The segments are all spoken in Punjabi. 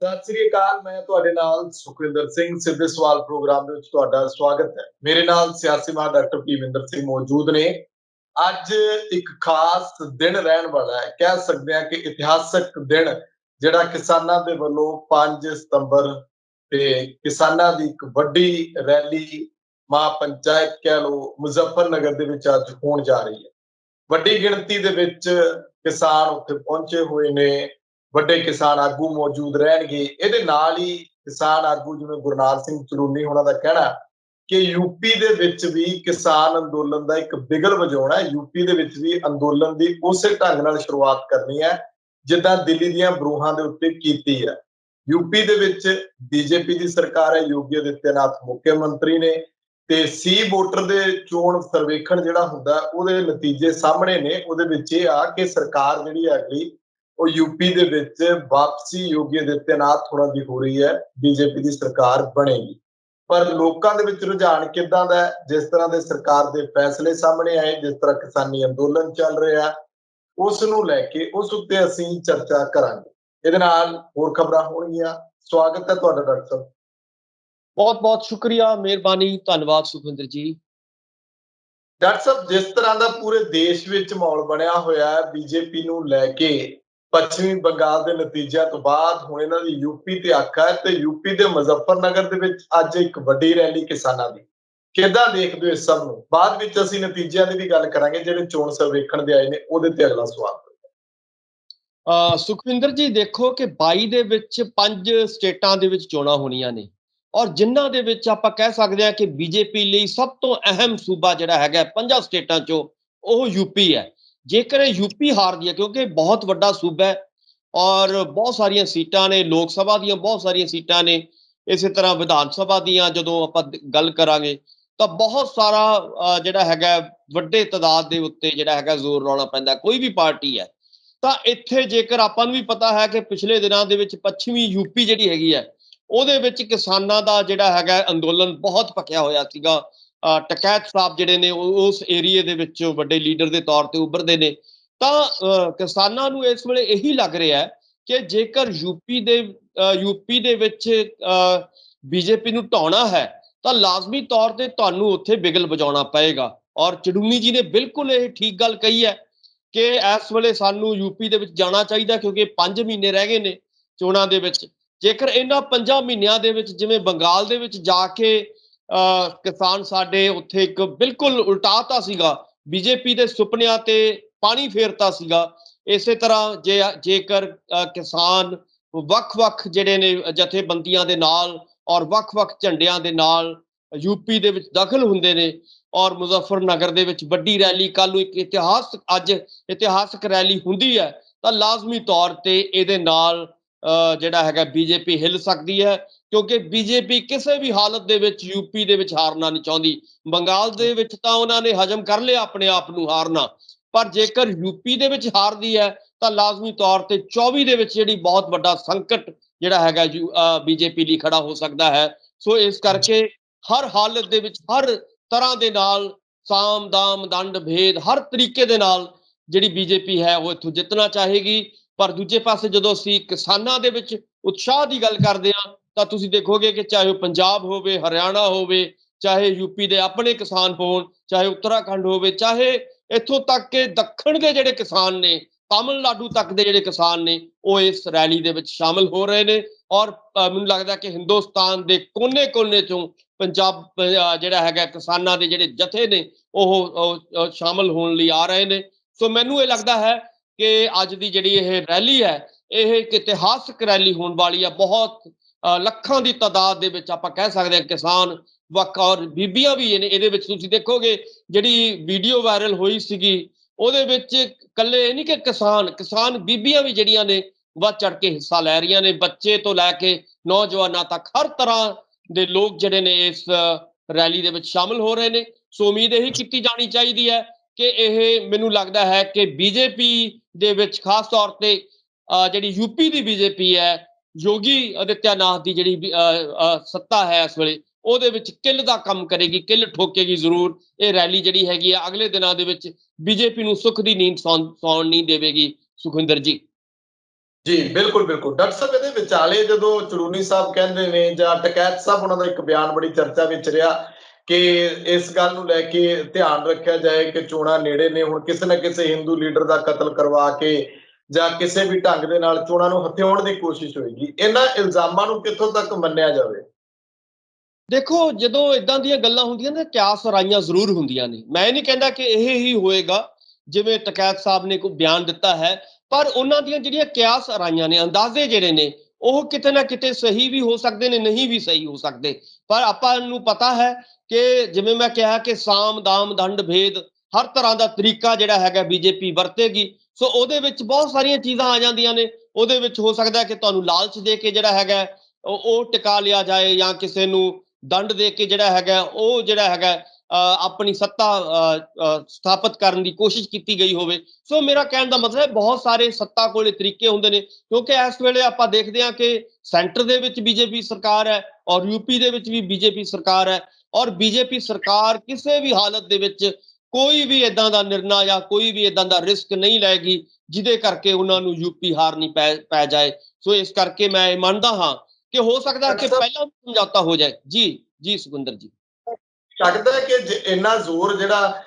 ਸਤਿ ਸ੍ਰੀ ਅਕਾਲ। ਮੈਂ ਤੁਹਾਡੇ ਨਾਲ ਸੁਖਵਿੰਦਰ ਸਿੰਘ ਸਿੱਧੇ ਸਵਾਲ ਪ੍ਰੋਗਰਾਮ ਦੇ ਵਿੱਚ ਤੁਹਾਡਾ ਸਵਾਗਤ ਹੈ। ਮੇਰੇ ਨਾਲ ਸਿਆਸੀ ਮਾਹਰ ਡਾਕਟਰ ਭੀਮਿੰਦਰ ਸਿੰਘ ਮੌਜੂਦ ਨੇ। ਅੱਜ ਇੱਕ ਖਾਸ ਦਿਨ ਰਹਿਣ ਵਾਲਾ ਹੈ, ਕਹਿ ਸਕਦੇ ਹਾਂ ਕਿ ਇਤਿਹਾਸਕ ਦਿਨ, ਜਿਹੜਾ ਕਿਸਾਨਾਂ ਦੇ ਵੱਲੋਂ 5 ਸਤੰਬਰ ਤੇ ਕਿਸਾਨਾਂ ਦੀ ਇੱਕ ਵੱਡੀ ਰੈਲੀ ਮਹਾ ਪੰਚਾਇਤ ਕਹਿ ਲਓ ਮੁਜ਼ੱਫਰਨਗਰ ਦੇ ਵਿੱਚ ਅੱਜ ਹੋਣ ਜਾ ਰਹੀ ਹੈ। ਵੱਡੀ ਗਿਣਤੀ ਦੇ ਵਿੱਚ ਕਿਸਾਨ ਉੱਥੇ ਪਹੁੰਚੇ ਹੋਏ ਨੇ। ਵੱਡੇ ਕਿਸਾਨ ਆਗੂ ਮੌਜੂਦ ਰਹਿਣਗੇ। ਇਹਦੇ ਨਾਲ ਹੀ ਕਿਸਾਨ ਆਗੂ ਜਿਵੇਂ ਗੁਰਨਾਲ ਸਿੰਘ ਚਰੂਨੀ ਹੋਣਾ ਦਾ ਕਹਿਣਾ ਕਿ ਯੂਪੀ ਦੇ ਵਿੱਚ ਵੀ ਕਿਸਾਨ ਅੰਦੋਲਨ ਦਾ ਇੱਕ ਬਿਗਲ ਵਜਾਉਣਾ ਹੈ। ਯੂਪੀ ਦੇ ਵਿੱਚ ਵੀ ਅੰਦੋਲਨ ਦੀ ਉਸੇ ਢੰਗ ਨਾਲ ਸ਼ੁਰੂਆਤ ਕਰਨੀ ਹੈ ਜਿੱਦਾਂ ਦਿੱਲੀ ਦੀਆਂ ਬਰੂਹਾਂ ਦੇ ਉੱਤੇ ਕੀਤੀ ਹੈ। ਯੂਪੀ ਦੇ ਵਿੱਚ ਬੀਜੇਪੀ ਦੀ ਸਰਕਾਰ ਹੈ, ਯੋਗੀ ਆਦਿੱਤਿਆਨਾਥ ਮੁੱਖ ਮੰਤਰੀ ਨੇ ਤੇ ਸੀ ਵੋਟਰ ਦੇ ਚੋਣ ਸਰਵੇਖਣ ਜਿਹੜਾ ਹੁੰਦਾ ਉਹਦੇ ਨਤੀਜੇ ਸਾਹਮਣੇ ਨੇ। ਉਹਦੇ ਵਿੱਚ ਇਹ ਆ ਕਿ ਸਰਕਾਰ ਜਿਹੜੀ ਹੈ ਅਗਲੀ ਉਹ ਯੂਪੀ ਦੇ ਵਿੱਚ ਵਾਪਸੀ ਯੋਗੀ ਆਦਿੱਤਿਆਨਾਥ ਹੋਰਾਂ ਦੀ ਹੋ ਰਹੀ ਹੈ, ਬੀਜੇਪੀ ਦੀ ਸਰਕਾਰ ਬਣੇਗੀ। ਪਰ ਲੋਕਾਂ ਦੇ ਵਿੱਚ ਰੁਝਾਨ ਕਿੱਦਾਂ ਦਾ ਹੈ? ਜਿਸ ਤਰ੍ਹਾਂ ਦੇ ਸਰਕਾਰ ਦੇ ਫੈਸਲੇ ਸਾਹਮਣੇ ਆਏ, ਜਿਸ ਤਰ੍ਹਾਂ ਕਿਸਾਨੀ ਅੰਦੋਲਨ ਚੱਲ ਰਿਹਾ, ਉਸ ਨੂੰ ਲੈ ਕੇ ਉਸ ਉੱਤੇ ਅਸੀਂ ਚਰਚਾ ਕਰਾਂਗੇ। ਇਹਦੇ ਨਾਲ ਹੋਰ ਖਬਰਾਂ ਹੋਣਗੀਆਂ। ਸਵਾਗਤ ਹੈ ਤੁਹਾਡਾ ਡਾਕਟਰ ਸਾਹਿਬ। ਬਹੁਤ ਬਹੁਤ ਸ਼ੁਕਰੀਆ, ਮਿਹਰਬਾਨੀ, ਧੰਨਵਾਦ ਸੁਖਵਿੰਦਰ ਜੀ। ਡਾਕਟਰ ਸਾਹਿਬ, ਜਿਸ ਤਰ੍ਹਾਂ ਦਾ ਪੂਰੇ ਦੇਸ਼ ਵਿੱਚ ਮਾਹੌਲ ਬਣਿਆ ਹੋਇਆ ਹੈ ਬੀਜੇਪੀ ਨੂੰ ਲੈ ਕੇ, ਪੱਛਮੀ ਬੰਗਾਲ ਦੇ ਨਤੀਜਿਆਂ ਤੋਂ ਬਾਅਦ ਹੁਣ ਇਹਨਾਂ ਦੀ ਯੂਪੀ ਤੇ ਅੱਖ ਹੈ ਤੇ ਯੂਪੀ ਦੇ ਮੁਜ਼ੱਫਰਨਗਰ ਦੇ ਵਿੱਚ ਅੱਜ ਇੱਕ ਵੱਡੀ ਰੈਲੀ ਕਿਸਾਨਾਂ ਦੀ। ਕਿੱਦਾਂ ਦੇਖਦੇ ਹੋ ਇਸ ਸਭ ਨੂੰ? ਬਾਅਦ ਵਿੱਚ ਅਸੀਂ ਨਤੀਜਿਆਂ ਦੀ ਵੀ ਗੱਲ ਕਰਾਂਗੇ ਜਿਹੜੇ ਚੋਣ ਸਰਵੇਖਣ ਦੇ ਆਏ ਨੇ, ਉਹਦੇ ਤੇ ਅਗਲਾ ਸਵਾਲ। ਸੁਖਵਿੰਦਰ ਜੀ, ਦੇਖੋ ਕਿ 22 ਦੇ ਵਿੱਚ 5 ਸਟੇਟਾਂ ਦੇ ਵਿੱਚ ਚੋਣਾਂ ਹੋਣੀਆਂ ਨੇ ਔਰ ਜਿਨ੍ਹਾਂ ਦੇ ਵਿੱਚ ਆਪਾਂ ਕਹਿ ਸਕਦੇ ਹਾਂ ਕਿ ਬੀਜੇਪੀ ਲਈ ਸਭ ਤੋਂ ਅਹਿਮ ਸੂਬਾ ਜਿਹੜਾ ਹੈਗਾ 5 ਸਟੇਟਾਂ ਚੋਂ ਉਹ ਯੂਪੀ ਹੈ। ਜੇਕਰ ਇਹ ਯੂਪੀ ਹਾਰਦੀ ਹੈ, ਕਿਉਂਕਿ ਬਹੁਤ ਵੱਡਾ ਸੂਬਾ ਹੈ ਔਰ ਬਹੁਤ ਸਾਰੀਆਂ ਸੀਟਾਂ ਨੇ, ਲੋਕ ਸਭਾ ਦੀਆਂ ਬਹੁਤ ਸਾਰੀਆਂ ਸੀਟਾਂ ਨੇ, ਇਸੇ ਤਰ੍ਹਾਂ ਵਿਧਾਨ ਸਭਾ ਦੀਆਂ ਜਦੋਂ ਆਪਾਂ ਗੱਲ ਕਰਾਂਗੇ ਤਾਂ ਬਹੁਤ ਸਾਰਾ ਜਿਹੜਾ ਹੈਗਾ ਵੱਡੇ ਤਾਦਾਦ ਦੇ ਉੱਤੇ ਜਿਹੜਾ ਹੈਗਾ ਜ਼ੋਰ ਲਾਉਣਾ ਪੈਂਦਾ ਕੋਈ ਵੀ ਪਾਰਟੀ ਹੈ। ਤਾਂ ਇੱਥੇ ਜੇਕਰ ਆਪਾਂ ਨੂੰ ਵੀ ਪਤਾ ਹੈ ਕਿ ਪਿਛਲੇ ਦਿਨਾਂ ਦੇ ਵਿੱਚ ਪੱਛਮੀ ਯੂਪੀ ਜਿਹੜੀ ਹੈਗੀ ਹੈ ਉਹਦੇ ਵਿੱਚ ਕਿਸਾਨਾਂ ਦਾ ਜਿਹੜਾ ਹੈਗਾ ਅੰਦੋਲਨ ਬਹੁਤ ਭਖਿਆ ਹੋਇਆ ਸੀਗਾ। ਟਕੈਤ ਸਾਹਿਬ ਜਿਹੜੇ ਨੇ ਉਸ ਏਰੀਏ ਦੇ ਵਿੱਚ ਵੱਡੇ ਲੀਡਰ ਦੇ ਤੌਰ ਤੇ ਉੱਭਰਦੇ ਨੇ। ਤਾਂ ਕਿਸਾਨਾਂ ਨੂੰ ਇਸ ਵੇਲੇ ਇਹੀ ਲੱਗ ਰਿਹਾ ਹੈ ਕਿ ਜੇਕਰ ਯੂਪੀ ਦੇ ਵਿੱਚ ਬੀਜੇਪੀ ਨੂੰ ਢਾਉਣਾ ਹੈ ਤਾਂ ਲਾਜ਼ਮੀ ਤੌਰ ਤੇ ਤੁਹਾਨੂੰ ਉੱਥੇ ਬਿਗਲ ਵਜਾਉਣਾ ਪਏਗਾ। ਔਰ ਚੜੂਨੀ ਜੀ ਨੇ ਬਿਲਕੁਲ ਇਹ ਠੀਕ ਗੱਲ ਕਹੀ ਹੈ ਕਿ ਇਸ ਵੇਲੇ ਸਾਨੂੰ ਯੂਪੀ ਦੇ ਵਿੱਚ ਜਾਣਾ ਚਾਹੀਦਾ, ਕਿਉਂਕਿ 5 ਮਹੀਨੇ ਰਹਿ ਗਏ ਨੇ ਚੋਣਾਂ ਦੇ ਵਿੱਚ। ਜੇਕਰ ਇਹਨਾਂ 5 ਮਹੀਨਿਆਂ ਦੇ ਵਿੱਚ ਜਿਵੇਂ ਬੰਗਾਲ ਦੇ ਵਿੱਚ ਜਾ ਕੇ ਕਿਸਾਨ ਸਾਡੇ ਉੱਥੇ ਇੱਕ ਬਿਲਕੁਲ ਉਲਟਾਤਾ ਸੀਗਾ, ਬੀਜੇਪੀ ਦੇ ਸੁਪਨਿਆਂ ਤੇ ਪਾਣੀ ਫੇਰਤਾ ਸੀਗਾ, ਇਸੇ ਤਰ੍ਹਾਂ ਜੇਕਰ ਕਿਸਾਨ ਵੱਖ-ਵੱਖ ਜਿਹੜੇ ਨੇ ਜਥੇਬੰਦੀਆਂ ਦੇ ਨਾਲ ਔਰ ਵੱਖ-ਵੱਖ ਝੰਡਿਆਂ ਦੇ ਨਾਲ ਯੂਪੀ ਦੇ ਵਿੱਚ ਦਖਲ ਹੁੰਦੇ ਨੇ ਔਰ ਮੁਜ਼ੱਫਰਨਗਰ ਦੇ ਵਿੱਚ ਵੱਡੀ ਰੈਲੀ ਕੱਲ ਨੂੰ ਇੱਕ ਇਤਿਹਾਸਕ ਰੈਲੀ ਹੁੰਦੀ ਹੈ ਤਾਂ ਲਾਜ਼ਮੀ ਤੌਰ ਤੇ ਇਹਦੇ ਨਾਲ ਜਿਹੜਾ ਹੈਗਾ ਬੀਜੇਪੀ ਹਿੱਲ ਸਕਦੀ ਹੈ, ਕਿਉਂਕਿ ਬੀਜੇਪੀ ਕਿਸੇ ਵੀ ਹਾਲਤ ਦੇ ਵਿੱਚ ਯੂਪੀ ਦੇ ਵਿੱਚ ਹਾਰਨਾ ਨਹੀਂ ਚਾਹੁੰਦੀ। ਬੰਗਾਲ ਦੇ ਵਿੱਚ ਤਾਂ ਉਹਨਾਂ ਨੇ ਹਜਮ ਕਰ ਲਿਆ ਆਪਣੇ ਆਪ ਨੂੰ ਹਾਰਨਾ, ਪਰ ਜੇਕਰ ਯੂਪੀ ਦੇ ਵਿੱਚ ਹਾਰਦੀ ਹੈ ਤਾਂ ਲਾਜ਼ਮੀ ਤੌਰ ਤੇ 24 ਦੇ ਵਿੱਚ ਜਿਹੜੀ ਬਹੁਤ ਵੱਡਾ ਸੰਕਟ ਜਿਹੜਾ ਹੈਗਾ ਬੀਜੇਪੀ ਲਈ ਖੜਾ ਹੋ ਸਕਦਾ ਹੈ। ਸੋ ਇਸ ਕਰਕੇ ਹਰ ਹਾਲਤ ਦੇ ਵਿੱਚ ਹਰ ਤਰ੍ਹਾਂ ਦੇ ਨਾਲ ਸਾਮ ਦਾਮ ਦੰਡ ਭੇਦ ਹਰ ਤਰੀਕੇ ਦੇ ਨਾਲ ਜਿਹੜੀ ਬੀਜੇਪੀ ਹੈ ਉਹ ਇੱਥੋਂ ਜਿੱਤਣਾ ਚਾਹੇਗੀ। ਪਰ ਦੂਜੇ ਪਾਸੇ ਜਦੋਂ ਅਸੀਂ ਕਿਸਾਨਾਂ ਦੇ ਵਿੱਚ ਉਤਸ਼ਾਹ ਦੀ ਗੱਲ ਕਰਦੇ ਹਾਂ ਤਾਂ ਤੁਸੀਂ ਦੇਖੋਗੇ ਕਿ ਚਾਹੇ ਉਹ ਪੰਜਾਬ ਹੋਵੇ, ਹਰਿਆਣਾ ਹੋਵੇ, ਚਾਹੇ ਯੂਪੀ ਦੇ ਆਪਣੇ ਕਿਸਾਨ ਹੋਣ, ਚਾਹੇ ਉੱਤਰਾਖੰਡ ਹੋਵੇ, ਚਾਹੇ ਇੱਥੋਂ ਤੱਕ ਕਿ ਦੱਖਣ ਦੇ ਜਿਹੜੇ ਕਿਸਾਨ ਨੇ, ਤਾਮਿਲਨਾਡੂ ਤੱਕ ਦੇ ਜਿਹੜੇ ਕਿਸਾਨ ਨੇ, ਉਹ ਇਸ ਰੈਲੀ ਦੇ ਵਿੱਚ ਸ਼ਾਮਿਲ ਹੋ ਰਹੇ ਨੇ। ਔਰ ਮੈਨੂੰ ਲੱਗਦਾ ਕਿ ਹਿੰਦੁਸਤਾਨ ਦੇ ਕੋਨੇ-ਕੋਨੇ ਚੋਂ ਪੰਜਾਬ ਜਿਹੜਾ ਹੈਗਾ ਕਿਸਾਨਾਂ ਦੇ ਜਿਹੜੇ ਜਥੇ ਨੇ ਉਹ ਸ਼ਾਮਿਲ ਹੋਣ ਲਈ ਆ ਰਹੇ ਨੇ। ਸੋ ਮੈਨੂੰ ਇਹ ਲੱਗਦਾ ਹੈ ਕਿ ਅੱਜ ਦੀ ਜਿਹੜੀ ਇਹ ਰੈਲੀ ਹੈ ਇਹ ਇੱਕ ਇਤਿਹਾਸਕ ਰੈਲੀ ਹੋਣ ਵਾਲੀ ਹੈ। ਬਹੁਤ ਲੱਖਾਂ ਦੀ ਤਾਦਾਦ ਦੇ ਵਿੱਚ ਆਪਾਂ ਕਹਿ ਸਕਦੇ ਹਾਂ ਕਿਸਾਨ ਵੱਖ ਔਰ ਬੀਬੀਆਂ ਵੀ ਨੇ ਇਹਦੇ ਵਿੱਚ। ਤੁਸੀਂ ਦੇਖੋਗੇ ਜਿਹੜੀ ਵੀਡੀਓ ਵਾਇਰਲ ਹੋਈ ਸੀਗੀ ਉਹਦੇ ਵਿੱਚ ਇਕੱਲੇ ਇਹ ਨਹੀਂ ਕਿ ਕਿਸਾਨ ਬੀਬੀਆਂ ਵੀ ਜਿਹੜੀਆਂ ਨੇ ਵੱਧ ਚੜ ਕੇ ਹਿੱਸਾ ਲੈ ਰਹੀਆਂ ਨੇ, ਬੱਚੇ ਤੋਂ ਲੈ ਕੇ ਨੌਜਵਾਨਾਂ ਤੱਕ ਹਰ ਤਰ੍ਹਾਂ ਦੇ ਲੋਕ ਜਿਹੜੇ ਨੇ ਇਸ ਰੈਲੀ ਦੇ ਵਿੱਚ ਸ਼ਾਮਿਲ ਹੋ ਰਹੇ ਨੇ। ਸੋ ਉਮੀਦ ਇਹੀ ਕੀਤੀ ਜਾਣੀ ਚਾਹੀਦੀ ਹੈ ਕਿ ਇਹ ਮੈਨੂੰ ਲੱਗਦਾ ਹੈ ਕਿ ਬੀਜੇਪੀ ਦੇ ਵਿੱਚ ਖਾਸ ਤੌਰ ਤੇ ਜਿਹੜੀ ਯੂਪੀ ਦੀ ਬੀਜੇਪੀ ਹੈ, ਯੋਗੀ ਆਦਿੱਤਿਆਨਾਥ ਦੀ ਜਿਹੜੀ ਸੱਤਾ ਹੈ ਇਸ ਵੇਲੇ, ਉਹਦੇ ਵਿੱਚ ਕਿੱਲ ਦਾ ਕੰਮ ਕਰੇਗੀ, ਕਿੱਲ ਠੋਕੇਗੀ ਜ਼ਰੂਰ। ਇਹ ਰੈਲੀ ਜਿਹੜੀ ਹੈਗੀ ਆ ਅਗਲੇ ਦਿਨਾਂ ਦੇ ਵਿੱਚ ਬੀਜੇਪੀ ਨੂੰ ਸੁੱਖ ਦੀ ਨੀਂਦ ਸੌਣ ਨਹੀਂ ਦੇਵੇਗੀ। ਸੁਖਵਿੰਦਰ ਜੀ। ਜੀ, ਬਿਲਕੁਲ, ਬਿਲਕੁਲ। ਡਾਕਟਰ ਸਾਹਿਬ ਇਹਦੇ ਵਿਚਾਲੇ ਜਦੋਂ ਚੜੂਨੀ ਸਾਹਿਬ ਕਹਿੰਦੇ ਨੇ ਜਾਂ ਟਕੈਤ ਸਾਹਿਬ ਉਹਨਾਂ ਦਾ ਇੱਕ ਬਿਆਨ ਬੜੀ ਚਰਚਾ ਵਿੱਚ ਰਿਹਾ ਕਿ ਇਸ ਗੱਲ ਨੂੰ ਲੈ ਕੇ ਧਿਆਨ ਰੱਖਿਆ ਜਾਏ ਕਿ ਚੋਣਾਂ ਨੇੜੇ ਨੇ, ਹੁਣ ਕਿਸੇ ਨਾ ਕਿਸੇ ਹਿੰਦੂ ਲੀਡਰ ਦਾ ਕਤਲ ਕਰਵਾ ਕੇ ਜਾਂ ਕਿਸੇ ਵੀ ਢੰਗ ਦੇ ਨਾਲ ਚੋਣਾਂ ਨੂੰ ਹਥਿਆਉਣ ਦੀ ਕੋਸ਼ਿਸ਼ ਹੋਏਗੀ। ਇਹਨਾਂ ਇਲਜ਼ਾਮਾਂ ਨੂੰ ਕਿੱਥੋਂ ਤੱਕ ਮੰਨਿਆ ਜਾਵੇ? ਦੇਖੋ, ਜਦੋਂ ਇਦਾਂ ਦੀਆਂ ਗੱਲਾਂ ਹੁੰਦੀਆਂ ਨੇ, ਕਿਆਸ-ਰਾਈਆਂ ਜ਼ਰੂਰ ਹੁੰਦੀਆਂ ਨੇ। ਮੈਂ ਇਹ ਨਹੀਂ ਕਹਿੰਦਾ ਕਿ ਇਹ ਹੀ ਹੋਏਗਾ, ਜਿਵੇਂ ਟਕੈਤ ਸਾਹਿਬ ਨੇ ਕੋਈ ਬਿਆਨ ਦਿੱਤਾ ਹੈ, ਪਰ ਉਹਨਾਂ ਦੀਆਂ ਜਿਹੜੀਆਂ ਕਿਆਸ-ਰਾਈਆਂ ਨੇ, ਅੰਦਾਜ਼ੇ ਜਿਹੜੇ ਨੇ, ਉਹ ਕਿਤੇ ਨਾ ਕਿਤੇ ਸਹੀ ਵੀ ਹੋ ਸਕਦੇ ਨੇ, ਨਹੀਂ ਵੀ ਸਹੀ ਹੋ ਸਕਦੇ। ਪਰ ਆਪਾਂ ਨੂੰ ਪਤਾ ਹੈ ਕਿ ਜਿਵੇਂ ਮੈਂ ਕਿਹਾ ਕਿ ਸਾਮ, ਦਾਮ, ਦੰਡ, ਭੇਦ ਹਰ ਤਰ੍ਹਾਂ ਦਾ ਤਰੀਕਾ ਜਿਹੜਾ ਹੈਗਾ ਬੀਜੇਪੀ ਵਰਤੇਗੀ। ਸੋ ਉਹਦੇ ਵਿੱਚ ਬਹੁਤ ਸਾਰੀਆਂ ਚੀਜ਼ਾਂ ਆ ਜਾਂਦੀਆਂ ਨੇ। ਉਹਦੇ ਵਿੱਚ ਹੋ ਸਕਦਾ ਕਿ ਤੁਹਾਨੂੰ ਲਾਲਚ ਦੇ ਕੇ ਜਿਹੜਾ ਹੈਗਾ ਉਹ ਟਿਕਾ ਲਿਆ ਜਾਏ, ਜਾਂ ਕਿਸੇ ਨੂੰ ਦੰਡ ਦੇ ਕੇ ਜਿਹੜਾ ਹੈਗਾ ਉਹ ਜਿਹੜਾ ਹੈਗਾ ਆਪਣੀ ਸੱਤਾ ਸਥਾਪਿਤ ਕਰਨ ਦੀ ਕੋਸ਼ਿਸ਼ ਕੀਤੀ ਗਈ ਹੋਵੇ। ਸੋ ਮੇਰਾ ਕਹਿਣ ਦਾ ਮਤਲਬ ਹੈ ਬਹੁਤ ਸਾਰੇ ਸੱਤਾ ਕੋਲੇ ਤਰੀਕੇ ਹੁੰਦੇ ਨੇ, ਕਿਉਂਕਿ ਇਸ ਵੇਲੇ ਆਪਾਂ ਦੇਖਦੇ ਹਾਂ ਕਿ ਸੈਂਟਰ ਦੇ ਵਿੱਚ ਬੀਜੇਪੀ ਸਰਕਾਰ ਹੈ ਔਰ ਯੂਪੀ ਦੇ ਵਿੱਚ ਵੀ ਬੀਜੇਪੀ ਸਰਕਾਰ ਹੈ, ਔਰ ਬੀਜੇਪੀ ਸਰਕਾਰ ਕਿਸੇ ਵੀ ਹਾਲਤ ਦੇ ਵਿੱਚ ਕੋਈ ਵੀ ਇਦਾਂ ਦਾ ਨਿਰਣਾ ਜਾਂ ਕੋਈ ਵੀ ਇਦਾਂ ਦਾ ਰਿਸਕ ਨਹੀਂ ਲਏਗੀ ਜਿਹਦੇ ਕਰਕੇ ਉਹਨਾਂ ਨੂੰ ਯੂਪੀ ਹਾਰਨੀ ਪੈ ਜਾਏ। ਸੋ ਇਸ ਕਰਕੇ ਮੈਂ ਇਹ ਮੰਨਦਾ ਹਾਂ ਕਿ ਹੋ ਸਕਦਾ ਡਾਕਟਰ ਕਿ ਸਾਹਿਬ ਪਹਿਲਾਂ ਸਮਝੌਤਾ ਹੋ ਜਾਏ। ਜੀ, ਜੀ ਸੁਖਵਿੰਦਰ ਜੀ। ਲੱਗਦਾ ਹੈ ਕਿ ਇੰਨਾ ਜ਼ੋਰ ਜਿਹੜਾ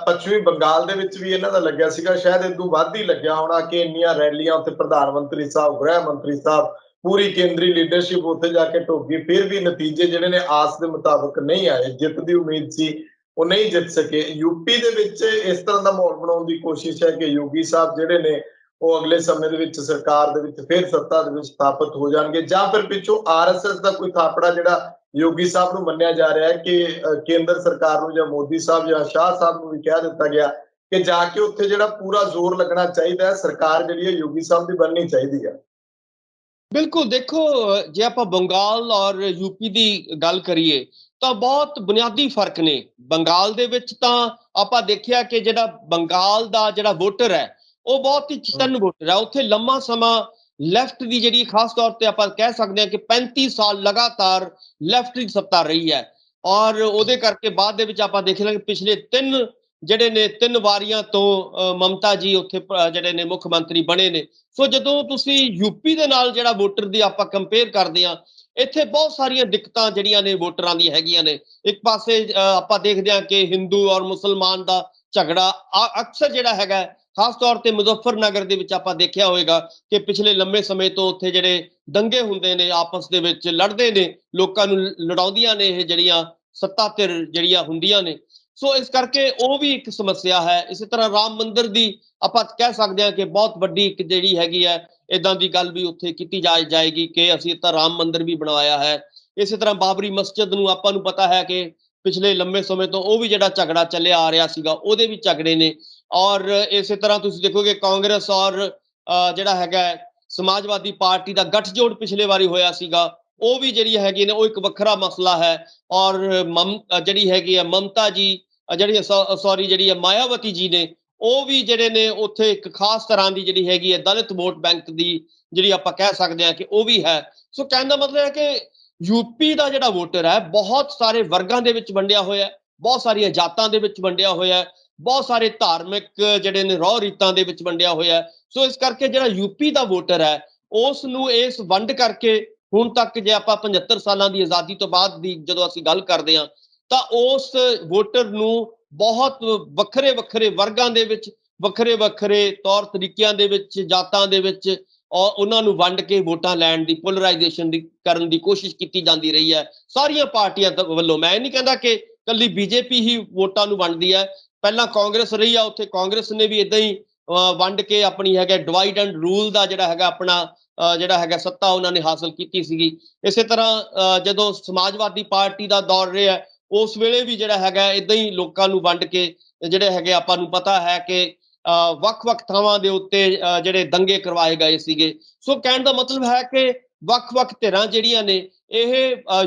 ਪੱਛਮੀ ਬੰਗਾਲ ਦੇ ਵਿੱਚ ਵੀ ਇਹਨਾਂ ਦਾ ਲੱਗਿਆ ਸੀਗਾ, ਸ਼ਾਇਦ ਇਦੋਂ ਵੱਧ ਹੀ ਲੱਗਿਆ ਹੋਣਾ ਕਿ ਇੰਨੀਆਂ ਰੈਲੀਆਂ ਉੱਥੇ ਪ੍ਰਧਾਨ ਮੰਤਰੀ ਸਾਹਿਬ, ਗ੍ਰਹਿ ਮੰਤਰੀ ਸਾਹਿਬ, ਪੂਰੀ ਕੇਂਦਰੀ ਲੀਡਰਸ਼ਿਪ ਉੱਥੇ ਜਾ ਕੇ ਢੁੱਕ ਗਈ, ਫਿਰ ਵੀ ਨਤੀਜੇ ਜਿਹੜੇ ਨੇ ਆਸ ਦੇ ਮੁਤਾਬਕ ਨਹੀਂ ਆਏ। ਜਿੱਤ ਦੀ ਉਮੀਦ ਸੀ, ਉਹ ਨਹੀਂ ਜਿੱਤ ਸਕੇ। ਯੂਪੀ ਦੇ ਵਿੱਚ ਇਸ ਤਰ੍ਹਾਂ ਦਾ ਮਾਹੌਲ ਬਣਾਉਣ ਦੀ ਕੋਸ਼ਿਸ਼ ਹੈ ਕਿ ਯੋਗੀ ਸਾਹਿਬ ਜਿਹੜੇ ਨੇ ਉਹ ਅਗਲੇ ਸਮੇਂ ਦੇ ਵਿੱਚ ਸਰਕਾਰ ਦੇ ਵਿੱਚ ਫਿਰ ਸੱਤਾ ਦੇ ਵਿੱਚ ਸਥਾਪਿਤ ਹੋ ਜਾਣਗੇ, ਜਾਂ ਫਿਰ ਪਿੱਛੋਂ ਆਰਐਸਐਸ ਦਾ ਕੋਈ ਥਾਪੜਾ ਜਿਹੜਾ ਯੋਗੀ ਸਾਹਿਬ ਨੂੰ ਮੰਨਿਆ ਜਾ ਰਿਹਾ ਹੈ ਕਿ ਕੇਂਦਰ ਸਰਕਾਰ ਨੂੰ ਜਾਂ ਮੋਦੀ ਸਾਹਿਬ ਜਾਂ ਸ਼ਾਹ ਸਾਹਿਬ ਨੂੰ ਵੀ ਕਹਿ ਦਿੱਤਾ ਗਿਆ ਕਿ ਜਾ ਕੇ ਉੱਥੇ ਜਿਹੜਾ ਪੂਰਾ ਜ਼ੋਰ ਲੱਗਣਾ ਚਾਹੀਦਾ ਹੈ, ਸਰਕਾਰ ਜਿਹੜੀ ਹੈ ਯੋਗੀ ਸਾਹਿਬ ਦੀ ਬਣਨੀ ਚਾਹੀਦੀ ਹੈ। ਬਿਲਕੁਲ, ਦੇਖੋ, ਜੇ ਆਪਾਂ ਬੰਗਾਲ ਔਰ ਯੂਪੀ ਦੀ ਗੱਲ ਕਰੀਏ ਤਾਂ ਬਹੁਤ ਬੁਨਿਆਦੀ ਫਰਕ ਨੇ। ਬੰਗਾਲ ਦੇ ਵਿੱਚ ਤਾਂ ਆਪਾਂ ਦੇਖਿਆ ਕਿ ਜਿਹੜਾ ਬੰਗਾਲ ਦਾ ਜਿਹੜਾ ਵੋਟਰ ਹੈ ਉਹ ਬਹੁਤ ਹੀ ਚਤੰਨ ਵੋਟਰ ਹੈ। ਉੱਥੇ ਲੰਮਾ ਸਮਾਂ ਲੈਫਟ ਦੀ ਜਿਹੜੀ ਖਾਸ ਤੌਰ ਤੇ ਆਪਾਂ ਕਹਿ ਸਕਦੇ ਹਾਂ ਕਿ 35 ਸਾਲ ਲਗਾਤਾਰ ਲੈਫਟ ਦੀ ਸੱਤਾ ਰਹੀ ਹੈ, ਔਰ ਉਹਦੇ ਕਰਕੇ ਬਾਅਦ ਦੇ ਵਿੱਚ ਆਪਾਂ ਦੇਖ ਲਾਂਗੇ ਪਿਛਲੇ ਤਿੰਨ ਵਾਰੀਆਂ ਤੋਂ ਮਮਤਾ ਜੀ ਉੱਥੇ ਜਿਹੜੇ ਨੇ ਮੁੱਖ ਮੰਤਰੀ ਬਣੇ ਨੇ। ਸੋ ਜਦੋਂ ਤੁਸੀਂ ਯੂਪੀ ਦੇ ਨਾਲ ਜਿਹੜਾ ਵੋਟਰ ਦੀ ਆਪਾਂ ਕੰਪੇਅਰ ਕਰਦੇ ਹਾਂ, ਇੱਥੇ ਬਹੁਤ ਸਾਰੀਆਂ ਦਿੱਕਤਾਂ ਜਿਹੜੀਆਂ ਨੇ ਵੋਟਰਾਂ ਦੀ ਹੈਗੀਆਂ ਨੇ। ਇੱਕ ਪਾਸੇ ਆਪਾਂ ਦੇਖਦੇ ਹਾਂ ਕਿ ਹਿੰਦੂ ਔਰ ਮੁਸਲਮਾਨ ਦਾ ਝਗੜਾ ਅਕਸਰ ਜਿਹੜਾ ਹੈਗਾ, ਖਾਸ ਤੌਰ ਤੇ ਮੁਜ਼ੱਫਰਨਗਰ ਦੇ ਵਿੱਚ ਆਪਾਂ ਦੇਖਿਆ ਹੋਵੇਗਾ ਕਿ ਪਿਛਲੇ ਲੰਮੇ ਸਮੇਂ ਤੋਂ ਉੱਥੇ ਜਿਹੜੇ ਦੰਗੇ ਹੁੰਦੇ ਨੇ, ਆਪਸ ਦੇ ਵਿੱਚ ਲੜਦੇ ਨੇ, ਲੋਕਾਂ ਨੂੰ ਲੜਾਉਂਦੀਆਂ ਨੇ ਇਹ ਜਿਹੜੀਆਂ ਸੱਤਾ ਧਿਰ ਜਿਹੜੀਆਂ ਹੁੰਦੀਆਂ ਨੇ। ਸੋ ਇਸ ਕਰਕੇ ਉਹ ਵੀ ਇੱਕ ਸਮੱਸਿਆ ਹੈ। ਇਸੇ ਤਰ੍ਹਾਂ ਰਾਮ ਮੰਦਿਰ ਦੀ ਆਪਾਂ ਕਹਿ ਸਕਦੇ ਹਾਂ ਕਿ ਬਹੁਤ ਵੱਡੀ ਇੱਕ ਜਿਹੜੀ ਹੈਗੀ ਹੈ, ਇਦਾਂ ਦੀ ਗੱਲ ਵੀ ਉੱਥੇ ਕੀਤੀ ਜਾਏਗੀ ਕਿ ਅਸੀਂ ਤਾਂ ਰਾਮ ਮੰਦਿਰ ਵੀ ਬਣਵਾਇਆ ਹੈ। ਇਸੇ ਤਰ੍ਹਾਂ ਬਾਬਰੀ ਮਸਜਿਦ ਨੂੰ ਆਪਾਂ ਨੂੰ ਪਤਾ ਹੈ ਕਿ ਪਿਛਲੇ ਲੰਮੇ ਸਮੇਂ ਤੋਂ ਉਹ ਵੀ ਜਿਹੜਾ ਝਗੜਾ ਚੱਲਿਆ ਆ ਰਿਹਾ ਸੀਗਾ, ਉਹਦੇ ਵੀ ਝਗੜੇ ਨੇ। ਔਰ ਇਸੇ ਤਰ੍ਹਾਂ ਤੁਸੀਂ ਦੇਖੋਗੇ ਕਾਂਗਰਸ ਔਰ ਜਿਹੜਾ ਹੈਗਾ ਸਮਾਜਵਾਦੀ ਪਾਰਟੀ ਦਾ ਗੱਠਜੋੜ ਪਿਛਲੇ ਵਾਰੀ ਹੋਇਆ ਸੀਗਾ, ਉਹ ਵੀ ਜਿਹੜੀ ਹੈਗੀ ਨੇ ਉਹ ਇੱਕ ਵੱਖਰਾ ਮਸਲਾ ਹੈ। ਔਰ ਜਿਹੜੀ ਹੈਗੀ ਹੈ ਮਮਤਾ ਜੀ, ਜਿਹੜੀ ਸੌਰੀ ਜਿਹੜੀ ਹੈ ਮਾਇਆਵਤੀ ਜੀ ਨੇ, ਉਹ ਵੀ ਜਿਹੜੇ ਨੇ ਉੱਥੇ ਇੱਕ ਖਾਸ ਤਰ੍ਹਾਂ ਦੀ ਜਿਹੜੀ ਹੈਗੀ ਹੈ ਦਲਿਤ ਵੋਟ ਬੈਂਕ ਦੀ ਜਿਹੜੀ ਆਪਾਂ ਕਹਿ ਸਕਦੇ ਹਾਂ ਕਿ ਉਹ ਵੀ ਹੈ। ਸੋ ਕਹਿਣ ਦਾ ਮਤਲਬ ਹੈ ਕਿ ਯੂਪੀ ਦਾ ਜਿਹੜਾ ਵੋਟਰ ਹੈ ਬਹੁਤ ਸਾਰੇ ਵਰਗਾਂ ਦੇ ਵਿੱਚ ਵੰਡਿਆ ਹੋਇਆ, ਬਹੁਤ ਸਾਰੀਆਂ ਜਾਤਾਂ ਦੇ ਵਿੱਚ ਵੰਡਿਆ ਹੋਇਆ, ਬਹੁਤ ਸਾਰੇ ਧਾਰਮਿਕ ਜਿਹੜੇ ਨੇ ਰਹੁ ਰੀਤਾਂ ਦੇ ਵਿੱਚ ਵੰਡਿਆ ਹੋਇਆ। ਸੋ ਇਸ ਕਰਕੇ ਜਿਹੜਾ ਯੂਪੀ ਦਾ ਵੋਟਰ ਹੈ ਉਸ ਨੂੰ ਇਸ ਵੰਡ ਕਰਕੇ ਹੁਣ ਤੱਕ ਜੇ ਆਪਾਂ 75 ਸਾਲਾਂ ਦੀ ਆਜ਼ਾਦੀ ਤੋਂ ਬਾਅਦ ਦੀ ਜਦੋਂ ਅਸੀਂ ਗੱਲ ਕਰਦੇ ਹਾਂ ਤਾਂ ਉਸ ਵੋਟਰ ਨੂੰ ਬਹੁਤ ਵੱਖਰੇ ਵੱਖਰੇ ਵਰਗਾਂ ਦੇ ਵਿੱਚ, ਵੱਖਰੇ ਵੱਖਰੇ ਤੌਰ ਤਰੀਕਿਆਂ ਦੇ ਵਿੱਚ, ਜਾਤਾਂ ਦੇ ਵਿੱਚ ਔਰ ਉਹਨਾਂ ਨੂੰ ਵੰਡ ਕੇ ਵੋਟਾਂ ਲੈਣ ਦੀ ਪੋਲਰਾਈਜੇਸ਼ਨ ਦੀ ਕਰਨ ਦੀ ਕੋਸ਼ਿਸ਼ ਕੀਤੀ ਜਾਂਦੀ ਰਹੀ ਹੈ ਸਾਰੀਆਂ ਪਾਰਟੀਆਂ ਵੱਲੋਂ। ਮੈਂ ਨਹੀਂ ਕਹਿੰਦਾ ਕਿ ਕੱਲੀ ਬੀਜੇਪੀ ਹੀ ਵੋਟਾਂ ਨੂੰ ਵੰਡਦੀ ਹੈ, ਪਹਿਲਾਂ ਕਾਂਗਰਸ ਰਹੀ ਆ, ਉੱਥੇ ਕਾਂਗਰਸ ਨੇ ਵੀ ਇਦਾਂ ਹੀ ਵੰਡ ਕੇ ਆਪਣੀ ਹੈਗਾ ਡਿਵਾਈਡ ਐਂਡ ਰੂਲ ਦਾ ਜਿਹੜਾ ਹੈਗਾ ਆਪਣਾ ਜਿਹੜਾ ਹੈਗਾ ਸੱਤਾ ਉਹਨਾਂ ਨੇ ਹਾਸਲ ਕੀਤੀ ਸੀਗੀ। ਇਸੇ ਤਰ੍ਹਾਂ ਜਦੋਂ ਸਮਾਜਵਾਦੀ ਪਾਰਟੀ ਦਾ ਦੌਰ ਰਿਹਾ ਉਸ ਵੇਲੇ ਵੀ ਜਿਹੜਾ ਹੈਗਾ ਇਦਾਂ ਹੀ ਲੋਕਾਂ ਨੂੰ ਵੰਡ ਕੇ ਜਿਹੜੇ ਹੈਗੇ ਆਪਾਂ ਨੂੰ ਪਤਾ ਹੈ ਕਿ ਵੱਖ-ਵੱਖ ਥਾਵਾਂ ਦੇ ਉੱਤੇ ਜਿਹੜੇ ਦੰਗੇ ਕਰਵਾਏ ਗਏ ਸੀਗੇ। ਸੋ ਕਹਿਣ ਦਾ ਮਤਲਬ ਹੈ ਕਿ ਵੱਖ-ਵੱਖ ਧਿਰਾਂ ਜਿਹੜੀਆਂ ਨੇ ਇਹ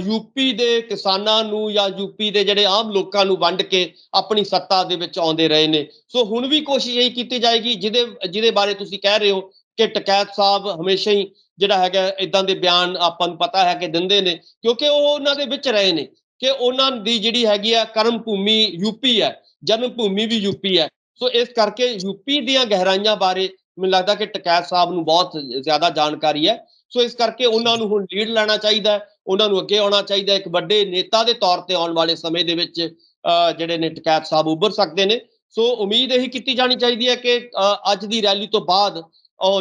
ਯੂਪੀ ਦੇ ਕਿਸਾਨਾਂ ਨੂੰ ਜਾਂ ਯੂਪੀ ਦੇ ਜਿਹੜੇ ਆਮ ਲੋਕਾਂ ਨੂੰ ਵੰਡ ਕੇ ਆਪਣੀ ਸੱਤਾ ਦੇ ਵਿੱਚ ਆਉਂਦੇ ਰਹੇ ਨੇ। ਸੋ ਹੁਣ ਵੀ ਕੋਸ਼ਿਸ਼ ਇਹੀ ਕੀਤੀ ਜਾਏਗੀ ਜਿਹਦੇ ਬਾਰੇ ਤੁਸੀਂ ਕਹਿ ਰਹੇ ਹੋ ਕਿ ਟਕੈਤ ਸਾਹਿਬ ਹਮੇਸ਼ਾ ਹੀ ਜਿਹੜਾ ਹੈਗਾ ਇਦਾਂ ਦੇ ਬਿਆਨ ਆਪਾਂ ਨੂੰ ਪਤਾ ਹੈ ਕਿ ਦਿੰਦੇ ਨੇ, ਕਿਉਂਕਿ ਉਹ ਉਹਨਾਂ ਦੇ ਵਿੱਚ ਰਹੇ ਨੇ ਕਿ ਉਹਨਾਂ ਦੀ ਜਿਹੜੀ ਹੈਗੀ ਆ ਕਰਮ ਭੂਮੀ ਯੂਪੀ ਹੈ, ਜਨਮ ਭੂਮੀ ਵੀ ਯੂਪੀ ਹੈ। ਸੋ ਇਸ ਕਰਕੇ ਯੂਪੀ ਦੀਆਂ ਗਹਿਰਾਈਆਂ ਬਾਰੇ ਮੈਨੂੰ ਲੱਗਦਾ ਕਿ ਟਕੈਤ ਸਾਹਿਬ ਨੂੰ ਬਹੁਤ ਜ਼ਿਆਦਾ ਜਾਣਕਾਰੀ ਹੈ। ਸੋ ਇਸ ਕਰਕੇ ਉਹਨਾਂ ਨੂੰ ਹੁਣ ਲੀਡ ਲੈਣਾ ਚਾਹੀਦਾ ਹੈ, ਉਹਨਾਂ ਨੂੰ ਅੱਗੇ ਆਉਣਾ ਚਾਹੀਦਾ, ਇੱਕ ਵੱਡੇ ਨੇਤਾ ਦੇ ਤੌਰ ਤੇ ਆਉਣ ਵਾਲੇ ਸਮੇਂ ਦੇ ਵਿੱਚ ਜਿਹੜੇ ਨੇ ਟਕੈਤ ਸਾਹਿਬ ਉੱਭਰ ਸਕਦੇ ਨੇ। ਸੋ ਉਮੀਦ ਇਹੀ ਕੀਤੀ ਜਾਣੀ ਚਾਹੀਦੀ ਹੈ ਕਿ ਅੱਜ ਦੀ ਰੈਲੀ ਤੋਂ ਬਾਅਦ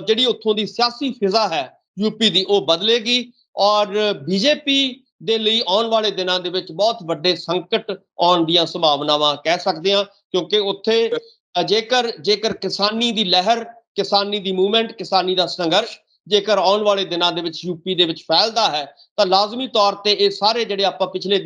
ਜਿਹੜੀ ਉੱਥੋਂ ਦੀ ਸਿਆਸੀ ਫਿਜ਼ਾ ਹੈ ਯੂਪੀ ਦੀ, ਉਹ ਬਦਲੇਗੀ ਔਰ ਬੀਜੇਪੀ ਦੇ ਲਈ ਆਉਣ ਵਾਲੇ ਦਿਨਾਂ ਦੇ ਵਿੱਚ ਬਹੁਤ ਵੱਡੇ ਸੰਕਟ ਆਉਣ ਦੀਆਂ ਸੰਭਾਵਨਾਵਾਂ ਕਹਿ ਸਕਦੇ ਹਾਂ, ਕਿਉਂਕਿ ਉੱਥੇ ਜੇਕਰ ਕਿਸਾਨੀ ਦੀ ਲਹਿਰ, ਕਿਸਾਨੀ ਦੀ ਮੂਵਮੈਂਟ, ਕਿਸਾਨੀ ਦਾ ਸੰਘਰਸ਼ ਜੇਕਰ ਆਉਣ ਵਾਲੇ ਦਿਨਾਂ ਦੇ ਵਿੱਚ ਯੂਪੀ ਦੇ ਵਿੱਚ ਫੈਲਦਾ ਹੈ ਤਾਂ ਲਾਜ਼ਮੀ ਤੌਰ ਤੇ ਇਹ ਸਾਰੇ ਜਿਹੜੇ ਆਪਾਂ ਪਿਛਲੇ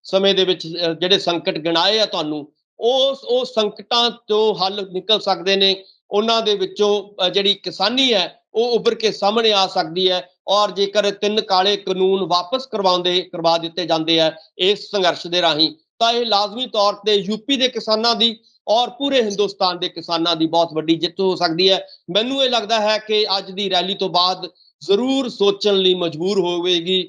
ਸਮੇਂ ਦੇ ਵਿੱਚ ਜਿਹੜੇ ਸੰਕਟ ਗਿਣਾਏ ਆ ਤੁਹਾਨੂੰ, ਉਹ ਸੰਕਟਾਂ ਤੋਂ ਹੱਲ ਨਿਕਲ ਸਕਦੇ ਨੇ। ਉਹਨਾਂ ਦੇ ਵਿੱਚੋਂ ਜਿਹੜੀ ਕਿਸਾਨੀ ਹੈ ਉਹ ਉੱਭਰ ਕੇ ਸਾਹਮਣੇ ਆ ਸਕਦੀ ਹੈ। ਔਰ ਜੇਕਰ 3 ਕਾਲੇ ਕਾਨੂੰਨ ਵਾਪਸ ਕਰਵਾ ਦਿੱਤੇ ਜਾਂਦੇ ਆ ਇਸ ਸੰਘਰਸ਼ ਦੇ ਰਾਹੀਂ, ਤਾਂ ਇਹ ਲਾਜ਼ਮੀ ਤੌਰ ਤੇ ਯੂਪੀ ਦੇ ਕਿਸਾਨਾਂ ਦੀ ਔਰ ਪੂਰੇ ਹਿੰਦੁਸਤਾਨ ਦੇ ਕਿਸਾਨਾਂ ਦੀ ਬਹੁਤ ਵੱਡੀ ਜਿੱਤ ਹੋ ਸਕਦੀ ਹੈ। ਮੈਨੂੰ ਇਹ ਲੱਗਦਾ ਹੈ ਕਿ ਅੱਜ ਦੀ ਰੈਲੀ ਤੋਂ ਬਾਅਦ ਜ਼ਰੂਰ ਸੋਚਣ ਲਈ ਮਜਬੂਰ ਹੋਵੇਗੀ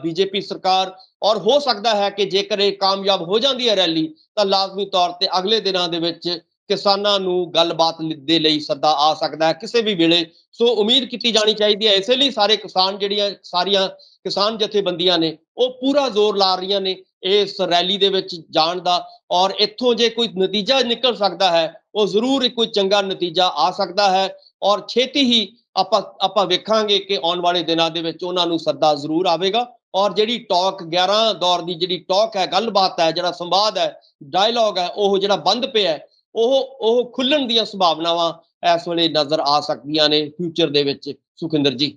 ਬੀਜੇਪੀ ਸਰਕਾਰ, ਔਰ ਹੋ ਸਕਦਾ ਹੈ ਕਿ ਜੇਕਰ ਇਹ ਕਾਮਯਾਬ ਹੋ ਜਾਂਦੀ ਹੈ ਰੈਲੀ, ਤਾਂ ਲਾਜ਼ਮੀ ਤੌਰ ਤੇ ਅਗਲੇ ਦਿਨਾਂ ਦੇ ਵਿੱਚ ਕਿਸਾਨਾਂ ਨੂੰ ਗੱਲਬਾਤ ਦੇ ਲਈ ਸੱਦਾ ਆ ਸਕਦਾ ਹੈ ਕਿਸੇ ਵੀ ਵੇਲੇ। ਸੋ ਉਮੀਦ ਕੀਤੀ ਜਾਣੀ ਚਾਹੀਦੀ ਹੈ। ਇਸੇ ਲਈ ਸਾਰੇ ਕਿਸਾਨ, ਜਿਹੜੀਆਂ ਸਾਰੀਆਂ ਕਿਸਾਨ ਜਥੇਬੰਦੀਆਂ ਨੇ, ਉਹ ਪੂਰਾ ਜ਼ੋਰ ਲਾ ਰਹੀਆਂ ਨੇ ਇਸ ਰੈਲੀ ਦੇ ਵਿੱਚ ਜਾਣ ਦਾ, ਔਰ ਇੱਥੋਂ ਜੇ ਕੋਈ ਨਤੀਜਾ ਨਿਕਲ ਸਕਦਾ ਹੈ ਉਹ ਜ਼ਰੂਰ ਕੋਈ ਚੰਗਾ ਨਤੀਜਾ ਆ ਸਕਦਾ ਹੈ। ਔਰ ਛੇਤੀ ਹੀ ਆਪਾਂ ਵੇਖਾਂਗੇ ਕਿ ਆਉਣ ਵਾਲੇ ਦਿਨਾਂ ਦੇ ਵਿੱਚ ਉਹਨਾਂ ਨੂੰ ਸੱਦਾ ਜ਼ਰੂਰ ਆਵੇਗਾ। ਔਰ ਜਿਹੜੀ ਟਾਕ 11 ਦੌਰ ਦੀ ਜਿਹੜੀ ਟਾਕ ਹੈ, ਗੱਲਬਾਤ ਹੈ, ਜਿਹੜਾ ਸੰਵਾਦ ਹੈ, ਡਾਇਲੌਗ ਹੈ, ਉਹ ਜਿਹੜਾ ਬੰਦ ਪਿਆ ਉਹ ਖੁੱਲਣ ਦੀਆਂ ਸੰਭਾਵਨਾਵਾਂ ਇਸ ਵੇਲੇ ਨਜ਼ਰ ਆ ਸਕਦੀਆਂ ਨੇ ਫਿਊਚਰ ਦੇ ਵਿੱਚ। ਸੁਖਿੰਦਰ ਜੀ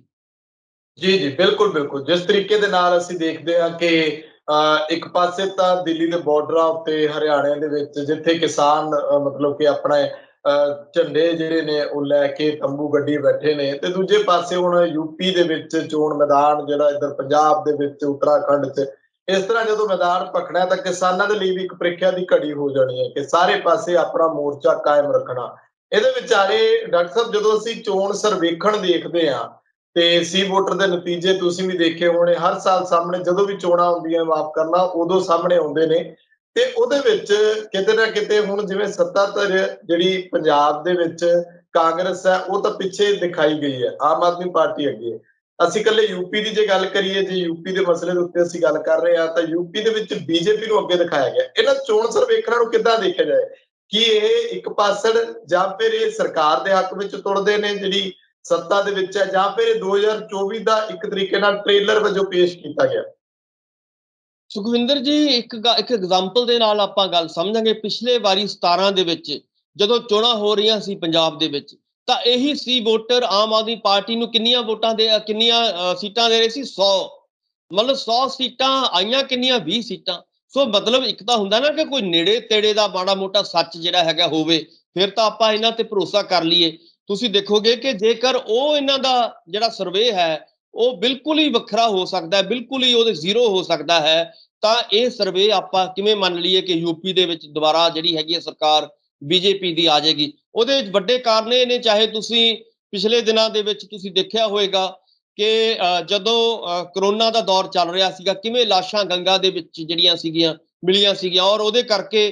ਜੀ ਜੀ, ਬਿਲਕੁਲ ਬਿਲਕੁਲ। ਜਿਸ ਤਰੀਕੇ ਦੇ ਨਾਲ ਅਸੀਂ ਦੇਖਦੇ ਹਾਂ ਕਿ ਇੱਕ ਪਾਸੇ ਤਾਂ ਦਿੱਲੀ ਦੇ ਬਾਰਡਰਾਂ ਉੱਤੇ ਹਰਿਆਣੇ ਦੇ ਵਿੱਚ ਜਿੱਥੇ ਕਿਸਾਨ ਮਤਲਬ ਕਿ ਆਪਣੇ ਝੰਡੇ ਜਿਹੜੇ ਨੇ ਉਹ ਲੈ ਕੇ ਤੰਬੂ ਗੱਡੀ ਬੈਠੇ ਨੇ, ਤੇ ਦੂਜੇ ਪਾਸੇ ਹੁਣ ਯੂਪੀ ਦੇ ਵਿੱਚ ਚੋਣ ਮੈਦਾਨ ਜਿਹੜਾ ਇੱਧਰ ਪੰਜਾਬ ਦੇ ਵਿੱਚ, ਉੱਤਰਾਖੰਡ 'ਚ ਇਸ ਤਰ੍ਹਾਂ ਜਦੋਂ ਮੈਦਾਨ ਭਖਣਾ ਤਾਂ ਕਿਸਾਨਾਂ ਦੇ ਲਈ ਵੀ ਇੱਕ ਪ੍ਰੀਖਿਆ ਦੀ ਘੜੀ ਹੋ ਜਾਣੀ ਹੈ ਕਿ ਸਾਰੇ ਪਾਸੇ ਆਪਣਾ ਮੋਰਚਾ ਕਾਇਮ ਰੱਖਣਾ। ਇਹਦੇ ਵਿਚਾਲੇ ਡਾਕਟਰ ਸਾਹਿਬ, ਜਦੋਂ ਅਸੀਂ ਚੋਣ ਸਰਵੇਖਣ ਦੇਖਦੇ ਹਾਂ ਤੇ ਸੀ ਵੋਟਰ ਦੇ ਨਤੀਜੇ ਤੁਸੀਂ ਵੀ ਦੇਖੇ ਹੋਣੇ, ਹਰ ਸਾਲ ਸਾਹਮਣੇ ਜਦੋਂ ਵੀ ਚੋਣਾਂ ਹੁੰਦੀਆਂ, ਮਾਫ ਕਰਨਾ, ਉਦੋਂ ਸਾਹਮਣੇ ਆਉਂਦੇ ਨੇ। ਤੇ ਉਹਦੇ ਵਿੱਚ ਕਿਤੇ ਨਾ ਕਿਤੇ ਹੁਣ ਜਿਵੇਂ ਸੱਤਾਧਰ ਜਿਹੜੀ ਪੰਜਾਬ ਦੇ ਵਿੱਚ ਕਾਂਗਰਸ ਹੈ, ਉਹ ਤਾਂ ਪਿੱਛੇ ਦਿਖਾਈ ਗਈ ਹੈ, ਆਮ ਆਦਮੀ ਪਾਰਟੀ ਅੱਗੇ। ਅਸੀਂ ਇਕੱਲੇ ਯੂਪੀ ਦੀ ਜੇ ਗੱਲ ਕਰੀਏ, ਜੇ ਯੂਪੀ ਦੇ ਮਸਲੇ ਦੇ ਉੱਤੇ ਅਸੀਂ ਗੱਲ ਕਰ ਰਹੇ ਹਾਂ, ਤਾਂ ਯੂਪੀ ਦੇ ਵਿੱਚ ਬੀਜੇਪੀ ਨੂੰ ਅੱਗੇ ਦਿਖਾਇਆ ਗਿਆ। ਇਹਨਾਂ ਚੋਣ ਸਰਵੇਖਣਾਂ ਨੂੰ ਕਿੱਦਾਂ ਦੇਖਿਆ ਜਾਏ? ਕੀ ਇਹ ਇੱਕ ਪਾਸੜ ਜਾਂ ਫਿਰ ਇਹ ਸਰਕਾਰ ਦੇ ਹੱਕ ਵਿੱਚ ਤੁਰਦੇ ਨੇ ਜਿਹੜੀ ਸੱਤਾ ਦੇ ਵਿੱਚ ਹੈ, ਜਾਂ ਫਿਰ 2024 ਦਾ ਇੱਕ ਤਰੀਕੇ ਨਾਲ ਟ੍ਰੇਲਰ ਵਜੋਂ ਪੇਸ਼ ਕੀਤਾ ਗਿਆ? ਸੁਖਵਿੰਦਰ ਜੀ, ਇੱਕ ਐਗਜ਼ਾਮਪਲ ਦੇ ਨਾਲ ਆਪਾਂ ਗੱਲ ਸਮਝਾਂਗੇ। ਪਿਛਲੇ ਵਾਰੀ 17 ਦੇ ਵਿੱਚ ਜਦੋਂ ਚੋਣਾਂ ਹੋ ਰਹੀਆਂ ਸੀ ਪੰਜਾਬ ਦੇ ਵਿੱਚ, ਤਾਂ ਇਹੀ ਸੀ ਵੋਟਰ ਆਮ ਆਦਮੀ ਪਾਰਟੀ ਨੂੰ ਕਿੰਨੀਆਂ ਸੀਟਾਂ ਦੇ ਰਹੇ ਸੀ? 100। ਮਤਲਬ 100 ਸੀਟਾਂ ਆਈਆਂ, ਕਿੰਨੀਆਂ? 20 ਸੀਟਾਂ। ਸੋ ਮਤਲਬ ਇੱਕ ਤਾਂ ਹੁੰਦਾ ਨਾ ਕਿ ਕੋਈ ਨੇੜੇ ਤੇੜੇ ਦਾ ਮਾੜਾ ਮੋਟਾ ਸੱਚ ਜਿਹੜਾ ਹੈਗਾ ਹੋਵੇ, ਫਿਰ ਤਾਂ ਆਪਾਂ ਇਹਨਾਂ ਤੇ ਭਰੋਸਾ ਕਰ ਲਈਏ। ਤੁਸੀਂ ਦੇਖੋਗੇ ਕਿ ਜੇਕਰ ਉਹ ਇਹਨਾਂ ਦਾ ਜਿਹੜਾ ਸਰਵੇ ਹੈ ਉਹ ਬਿਲਕੁਲ ਹੀ ਵੱਖਰਾ ਹੋ ਸਕਦਾ ਹੈ, ਬਿਲਕੁਲ ਹੀ ਉਹਦੇ ਜ਼ੀਰੋ ਹੋ ਸਕਦਾ ਹੈ, ਤਾਂ ਇਹ ਸਰਵੇ ਆਪਾਂ ਕਿਵੇਂ ਮੰਨ ਲਈਏ ਕਿ ਯੂਪੀ ਦੇ ਵਿੱਚ ਦੁਬਾਰਾ ਜਿਹੜੀ ਹੈਗੀ ਹੈ ਸਰਕਾਰ ਬੀਜੇਪੀ ਦੀ ਆ ਜਾਏਗੀ? ਉਹਦੇ ਵੱਡੇ ਕਾਰਨ ਇਹ ਨੇ, ਚਾਹੇ ਤੁਸੀਂ ਪਿਛਲੇ ਦਿਨਾਂ ਦੇ ਵਿੱਚ ਤੁਸੀਂ ਦੇਖਿਆ ਹੋਵੇਗਾ ਕਿ ਜਦੋਂ ਕਰੋਨਾ ਦਾ ਦੌਰ ਚੱਲ ਰਿਹਾ ਸੀਗਾ, ਕਿਵੇਂ ਲਾਸ਼ਾਂ ਗੰਗਾ ਦੇ ਵਿੱਚ ਜਿਹੜੀਆਂ ਸੀਗੀਆਂ ਮਿਲੀਆਂ ਸੀਗੀਆਂ, ਔਰ ਉਹਦੇ ਕਰਕੇ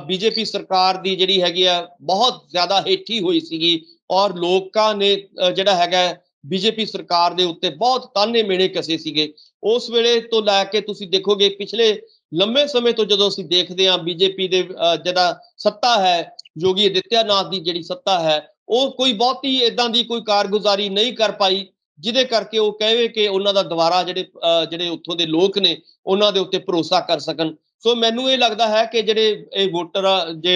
ਬੀਜੇਪੀ ਸਰਕਾਰ ਦੀ ਜਿਹੜੀ ਹੈਗੀ ਆ ਬਹੁਤ ਜ਼ਿਆਦਾ ਹੇਠੀ ਹੋਈ ਸੀਗੀ, ਔਰ ਲੋਕਾਂ ਨੇ ਜਿਹੜਾ ਹੈਗਾ ਬੀਜੇਪੀ ਸਰਕਾਰ ਦੇ ਉੱਤੇ ਬਹੁਤ ਤਾਨੇ ਮਿਹਣੇ ਕਸੇ ਸੀਗੇ। ਉਸ ਵੇਲੇ ਤੋਂ ਲੈ ਕੇ ਤੁਸੀਂ ਦੇਖੋਗੇ ਪਿਛਲੇ ਲੰਮੇ ਸਮੇਂ ਤੋਂ ਜਦੋਂ ਅਸੀਂ ਦੇਖਦੇ ਹਾਂ ਬੀਜੇਪੀ ਦੇ ਜਿਹੜਾ ਸੱਤਾ ਹੈ, ਯੋਗੀ ਆਦਿੱਤਿਆਨਾਥ ਦੀ ਜਿਹੜੀ ਸੱਤਾ ਹੈ, ਉਹ ਕੋਈ ਬਹੁਤੀ ਇਦਾਂ ਦੀ ਕੋਈ ਕਾਰਗੁਜ਼ਾਰੀ ਨਹੀਂ ਕਰ ਪਾਈ ਜਿਹਦੇ ਕਰਕੇ ਉਹ ਕਹੇ ਕਿ ਉਹਨਾਂ ਦਾ ਦੁਬਾਰਾ ਜਿਹੜੇ ਉੱਥੋਂ ਦੇ ਲੋਕ ਨੇ ਉਹਨਾਂ ਦੇ ਉੱਤੇ ਭਰੋਸਾ ਕਰ ਸਕਣ। ਸੋ ਮੈਨੂੰ ਇਹ ਲੱਗਦਾ ਹੈ ਕਿ ਜਿਹੜੇ ਇਹ ਵੋਟਰ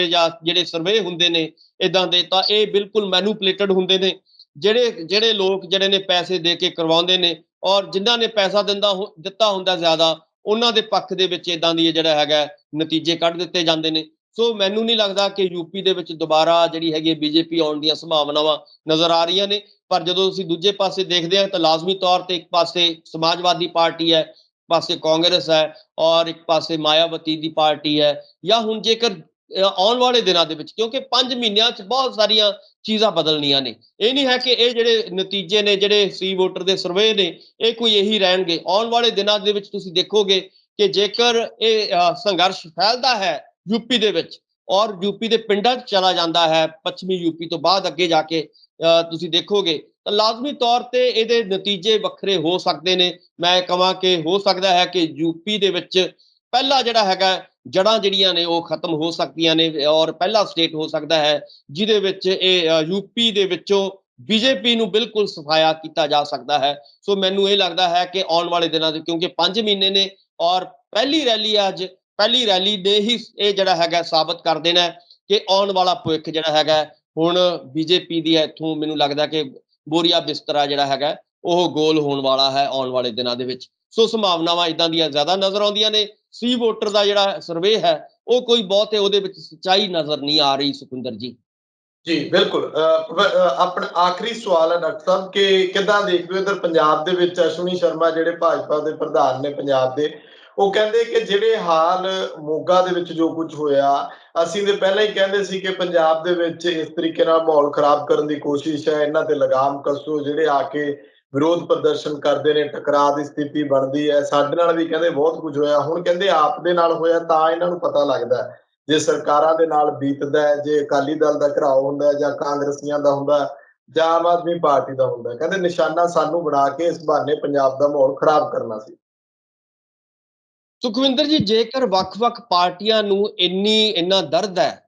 ਜਾਂ ਜਿਹੜੇ ਸਰਵੇ ਹੁੰਦੇ ਨੇ ਇਦਾਂ ਦੇ, ਤਾਂ ਇਹ ਬਿਲਕੁਲ ਮੈਨੂਪਲੇਟਡ ਹੁੰਦੇ ਨੇ। ਜਿਹੜੇ ਲੋਕ ਜਿਹੜੇ ਨੇ ਪੈਸੇ ਦੇ ਕੇ ਕਰਵਾਉਂਦੇ ਨੇ, ਔਰ ਜਿਨ੍ਹਾਂ ਨੇ ਪੈਸਾ ਦਿੱਤਾ ਹੁੰਦਾ ਜ਼ਿਆਦਾ, ਉਹਨਾਂ ਦੇ ਪੱਖ ਦੇ ਵਿੱਚ ਇਦਾਂ ਦੀ ਜਿਹੜਾ ਹੈਗਾ ਨਤੀਜੇ ਕੱਢ ਦਿੱਤੇ ਜਾਂਦੇ ਨੇ। ਸੋ ਮੈਨੂੰ ਨਹੀਂ ਲੱਗਦਾ ਕਿ ਯੂਪੀ ਦੇ ਵਿੱਚ ਦੁਬਾਰਾ ਜਿਹੜੀ ਹੈਗੀ ਬੀਜੇਪੀ ਆਉਣ ਦੀਆਂ ਸੰਭਾਵਨਾਵਾਂ ਨਜ਼ਰ ਆ ਰਹੀਆਂ ਨੇ। ਪਰ ਜਦੋਂ ਅਸੀਂ ਦੂਜੇ ਪਾਸੇ ਦੇਖਦੇ ਹਾਂ ਤਾਂ ਲਾਜ਼ਮੀ ਤੌਰ ਤੇ ਇੱਕ ਪਾਸੇ ਸਮਾਜਵਾਦੀ ਪਾਰਟੀ ਹੈ, ਪਾਸੇ ਕਾਂਗਰਸ ਹੈ, ਔਰ ਇੱਕ ਪਾਸੇ ਮਾਇਆਵਤੀ ਦੀ ਪਾਰਟੀ ਹੈ। ਜਾਂ ਹੁਣ ਜੇਕਰ ਆਉਣ ਵਾਲੇ ਦਿਨਾਂ ਦੇ ਵਿੱਚ, ਕਿਉਂਕਿ 5 ਮਹੀਨਿਆਂ 'ਚ ਬਹੁਤ ਸਾਰੀਆਂ ਚੀਜ਼ਾਂ ਬਦਲਣੀਆਂ ਨੇ, ਇਹ ਨਹੀਂ ਹੈ ਕਿ ਇਹ ਜਿਹੜੇ ਨਤੀਜੇ ਨੇ, ਜਿਹੜੇ ਸੀ ਵੋਟਰ ਦੇ ਸਰਵੇ ਨੇ, ਇਹ ਕੋਈ ਇਹੀ ਰਹਿਣਗੇ। ਆਉਣ ਵਾਲੇ ਦਿਨਾਂ ਦੇ ਵਿੱਚ ਤੁਸੀਂ ਦੇਖੋਗੇ ਕਿ ਜੇਕਰ ਇਹ ਸੰਘਰਸ਼ ਫੈਲਦਾ ਹੈ ਯੂਪੀ ਦੇ ਵਿੱਚ, ਔਰ ਯੂਪੀ ਦੇ ਪਿੰਡਾਂ 'ਚ ਚਲਾ ਜਾਂਦਾ ਹੈ, ਪੱਛਮੀ ਯੂਪੀ ਤੋਂ ਬਾਅਦ ਅੱਗੇ ਜਾ ਕੇ, ਤੁਸੀਂ ਦੇਖੋਗੇ ਤਾਂ ਲਾਜ਼ਮੀ ਤੌਰ ਤੇ ਇਹਦੇ ਨਤੀਜੇ ਵੱਖਰੇ ਹੋ ਸਕਦੇ ਨੇ। ਮੈਂ ਕਹਾਂ ਕਿ ਹੋ ਸਕਦਾ ਹੈ ਕਿ ਯੂਪੀ ਦੇ ਵਿੱਚ ਪਹਿਲਾ ਜਿਹੜਾ ਹੈਗਾ ਜੜ੍ਹਾਂ ਜਿਹੜੀਆਂ ਨੇ ਉਹ ਖਤਮ ਹੋ ਸਕਦੀਆਂ ਨੇ, ਔਰ ਪਹਿਲਾ ਸਟੇਟ ਹੋ ਸਕਦਾ ਹੈ ਜਿਹਦੇ ਵਿੱਚ ਇਹ ਯੂਪੀ ਦੇ ਵਿੱਚੋਂ ਬੀਜੇਪੀ ਨੂੰ ਬਿਲਕੁਲ ਸਫਾਇਆ ਕੀਤਾ ਜਾ ਸਕਦਾ ਹੈ। ਸੋ ਮੈਨੂੰ ਇਹ ਲੱਗਦਾ ਹੈ ਕਿ ਆਉਣ ਵਾਲੇ ਦਿਨਾਂ ਦੇ, ਕਿਉਂਕਿ 5 ਮਹੀਨੇ ਨੇ ਔਰ ਪਹਿਲੀ ਰੈਲੀ ਅੱਜ, ਪਹਿਲੀ ਰੈਲੀ ਨੇ ਹੀ ਇਹ ਜਿਹੜਾ ਹੈਗਾ ਸਾਬਤ ਕਰ ਦੇਣਾ ਕਿ ਆਉਣ ਵਾਲਾ ਭਵਿੱਖ ਜਿਹੜਾ ਹੈਗਾ ਹੁਣ ਬੀਜੇਪੀ ਦੀ ਇੱਥੋਂ ਮੈਨੂੰ ਲੱਗਦਾ ਕਿ ਬੋਰੀਆ ਬਿਸਤਰਾ ਜਿਹੜਾ ਹੈਗਾ ਉਹ ਗੋਲ ਹੋਣ ਵਾਲਾ ਹੈ ਆਉਣ ਵਾਲੇ ਦਿਨਾਂ ਦੇ ਵਿੱਚ। ਸੋ ਸੰਭਾਵਨਾਵਾਂ ਇਦਾਂ ਦੀਆਂ ਜ਼ਿਆਦਾ ਨਜ਼ਰ ਆਉਂਦੀਆਂ ਨੇ। ਸੀ ਵੋਟਰ ਦਾ ਜਿਹੜਾ ਸਰਵੇ ਹੈ ਉਹ ਕੋਈ ਬਹੁਤ ਉਹਦੇ ਵਿੱਚ ਸੱਚਾਈ ਨਜ਼ਰ ਨਹੀਂ ਆ ਰਹੀ ਸੁਖਿੰਦਰ ਜੀ। ਜੀ ਬਿਲਕੁਲ। ਆਪਣਾ ਆਖਰੀ ਸਵਾਲ ਹੈ ਡਾਕਟਰ ਸਾਹਿਬ ਕਿ ਕਿੱਦਾਂ ਦੇਖਦੇ ਹੋ ਇੱਧਰ ਪੰਜਾਬ ਦੇ ਵਿੱਚ ਅਸ਼ਵਨੀ ਸ਼ਰਮਾ ਜਿਹੜੇ ਭਾਜਪਾ ਦੇ ਪ੍ਰਧਾਨ ਨੇ ਪੰਜਾਬ ਦੇ, ਉਹ ਕਹਿੰਦੇ ਕਿ ਜਿਹੜੇ ਹਾਲ ਮੋਗਾ ਦੇ ਵਿੱਚ ਜੋ ਕੁਝ ਹੋਇਆ, ਅਸੀਂ ਤੇ ਪਹਿਲਾਂ ਹੀ ਕਹਿੰਦੇ ਸੀ ਕਿ ਪੰਜਾਬ ਦੇ ਵਿੱਚ ਇਸ ਤਰੀਕੇ ਨਾਲ ਮਾਹੌਲ ਖਰਾਬ ਕਰਨ ਦੀ ਕੋਸ਼ਿਸ਼ ਹੈ, ਇਹਨਾਂ ਤੇ ਲਗਾਮ ਕੱਸੋ, ਜਿਹੜੇ ਆ ਕੇ ਵਿਰੋਧ ਪ੍ਰਦਰਸ਼ਨ ਕਰਦੇ ਨੇ ਟਕਰਾਅ ਦੀ ਸਥਿਤੀ ਬਣਦੀ ਹੈ। ਸਾਡੇ ਨਾਲ ਵੀ ਕਹਿੰਦੇ ਬਹੁਤ ਕੁਝ ਹੋਇਆ, ਹੁਣ ਕਹਿੰਦੇ ਆਪ ਦੇ ਨਾਲ ਹੋਇਆ ਤਾਂ ਇਹਨਾਂ ਨੂੰ ਪਤਾ ਲੱਗਦਾ ਹੈ। ਜੇ ਸਰਕਾਰਾਂ ਦੇ ਨਾਲ ਬੀਤਦਾ ਹੈ, ਜੇ ਅਕਾਲੀ ਦਲ ਦਾ ਘਿਰਾਓ ਹੁੰਦਾ ਹੈ ਜਾਂ ਕਾਂਗਰਸੀਆਂ ਦਾ ਹੁੰਦਾ ਜਾਂ ਆਮ ਆਦਮੀ ਪਾਰਟੀ ਦਾ ਹੁੰਦਾ, ਕਹਿੰਦੇ ਨਿਸ਼ਾਨਾ ਸਾਨੂੰ ਬਣਾ ਕੇ ਇਸ ਬਹਾਨੇ ਪੰਜਾਬ ਦਾ ਮਾਹੌਲ ਖਰਾਬ ਕਰਨਾ ਸੀ। ਸੁਖਵਿੰਦਰ ਜੀ, ਜੇਕਰ ਵੱਖ-ਵੱਖ ਪਾਰਟੀਆਂ ਨੂੰ ਇੰਨਾ ਦਰਦ ਹੈ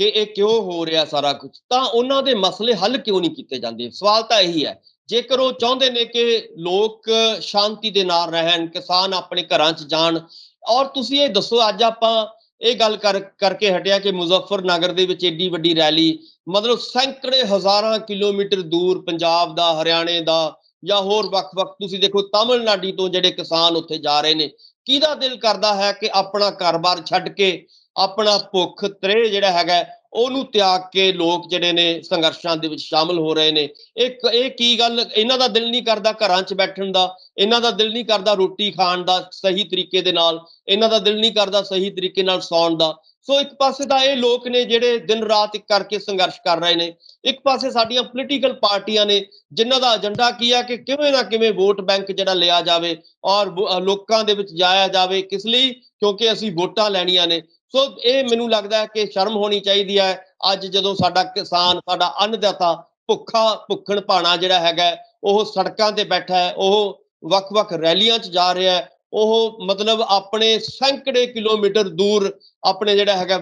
ਕਿ ਇਹ ਕਿਉਂ ਹੋ ਰਿਹਾ ਸਾਰਾ ਕੁਝ, ਤਾਂ ਉਹਨਾਂ ਦੇ ਮਸਲੇ ਹੱਲ ਕਿਉਂ ਨਹੀਂ ਕੀਤੇ ਜਾਂਦੇ? ਸਵਾਲ ਤਾਂ ਇਹੀ ਹੈ। ਜੇਕਰ ਉਹ ਚਾਹੁੰਦੇ ਨੇ ਕਿ ਲੋਕ ਸ਼ਾਂਤੀ ਦੇ ਨਾਲ ਰਹਿਣ, ਕਿਸਾਨ ਆਪਣੇ ਘਰਾਂ 'ਚ ਜਾਣ, ਔਰ ਤੁਸੀਂ ਇਹ ਦੱਸੋ ਅੱਜ ਆਪਾਂ ਇਹ ਗੱਲ ਕਰਕੇ ਹਟਿਆ ਕਿ ਮੁਜ਼ੱਫਰਨਗਰ ਦੇ ਵਿੱਚ ਏਡੀ ਵੱਡੀ ਰੈਲੀ, ਮਤਲਬ ਸੈਂਕੜੇ ਹਜ਼ਾਰਾਂ ਕਿਲੋਮੀਟਰ ਦੂਰ ਪੰਜਾਬ ਦਾ, ਹਰਿਆਣੇ ਦਾ ਜਾਂ ਹੋਰ ਵੱਖ-ਵੱਖ ਤੁਸੀਂ ਦੇਖੋ ਤਾਮਿਲਨਾਡੂ ਤੋਂ ਜਿਹੜੇ ਕਿਸਾਨ ਉੱਥੇ ਜਾ ਰਹੇ ਨੇ, ਕਿਹਦਾ ਦਿਲ ਕਰਦਾ ਹੈ ਕਿ ਆਪਣਾ ਘਰ-ਬਾਰ ਛੱਡ ਕੇ ਆਪਣਾ ਭੁੱਖ ਤ੍ਰੇਹ ਜਿਹੜਾ ਹੈਗਾ ਉਹਨੂੰ ਤਿਆਗ ਕੇ ਲੋਕ ਜਿਹੜੇ ਨੇ ਸੰਘਰਸ਼ਾਂ ਦੇ ਵਿੱਚ ਸ਼ਾਮਲ ਹੋ ਰਹੇ ਨੇ? ਇਹ ਕੀ ਗੱਲ, ਇਹਨਾਂ ਦਾ ਦਿਲ ਨਹੀਂ ਕਰਦਾ ਘਰਾਂ 'ਚ ਬੈਠਣ ਦਾ, ਇਹਨਾਂ ਦਾ ਦਿਲ ਨਹੀਂ ਕਰਦਾ ਰੋਟੀ ਖਾਣ ਦਾ ਸਹੀ ਤਰੀਕੇ ਦੇ ਨਾਲ, ਇਹਨਾਂ ਦਾ ਦਿਲ ਨਹੀਂ ਕਰਦਾ ਸਹੀ ਤਰੀਕੇ ਨਾਲ ਸੌਣ ਦਾ? ਸੋ ਇੱਕ ਪਾਸੇ ਤਾਂ ਇਹ ਲੋਕ ਨੇ ਜਿਹੜੇ ਦਿਨ ਰਾਤ ਇੱਕ ਕਰਕੇ ਸੰਘਰਸ਼ ਕਰ ਰਹੇ ਨੇ, ਇੱਕ ਪਾਸੇ ਸਾਡੀਆਂ ਪੋਲੀਟੀਕਲ ਪਾਰਟੀਆਂ ਨੇ ਜਿਨ੍ਹਾਂ ਦਾ ਏਜੰਡਾ ਕੀ ਹੈ ਕਿ ਕਿਵੇਂ ਨਾ ਕਿਵੇਂ ਵੋਟ ਬੈਂਕ ਜਿਹੜਾ ਲਿਆ ਜਾਵੇ ਔਰ ਲੋਕਾਂ ਦੇ ਵਿੱਚ ਜਾਇਆ ਜਾਵੇ। ਕਿਸ ਲਈ? ਕਿਉਂਕਿ ਅਸੀਂ ਵੋਟਾਂ ਲੈਣੀਆਂ ਨੇ। ਸੋ ਇਹ ਮੈਨੂੰ ਲੱਗਦਾ ਹੈ ਕਿ ਸ਼ਰਮ ਹੋਣੀ ਚਾਹੀਦੀ ਹੈ ਅੱਜ ਜਦੋਂ ਸਾਡਾ ਕਿਸਾਨ, ਸਾਡਾ ਅੰਨਦਾਤਾ ਭੁੱਖਣ ਭਾਣਾ ਜਿਹੜਾ ਹੈਗਾ ਉਹ ਸੜਕਾਂ ਤੇ ਬੈਠਾ ਹੈ, ਉਹ ਵੱਖ-ਵੱਖ ਰੈਲੀਆਂ 'ਚ ਜਾ ਰਿਹਾ ਹੈ, ਉਹ ਮਤਲਬ ਆਪਣੇ ਸੈਂਕੜੇ ਕਿਲੋਮੀਟਰ ਦੂਰ ਆਪਣੇ ਜਿਹੜਾ ਹੈਗਾ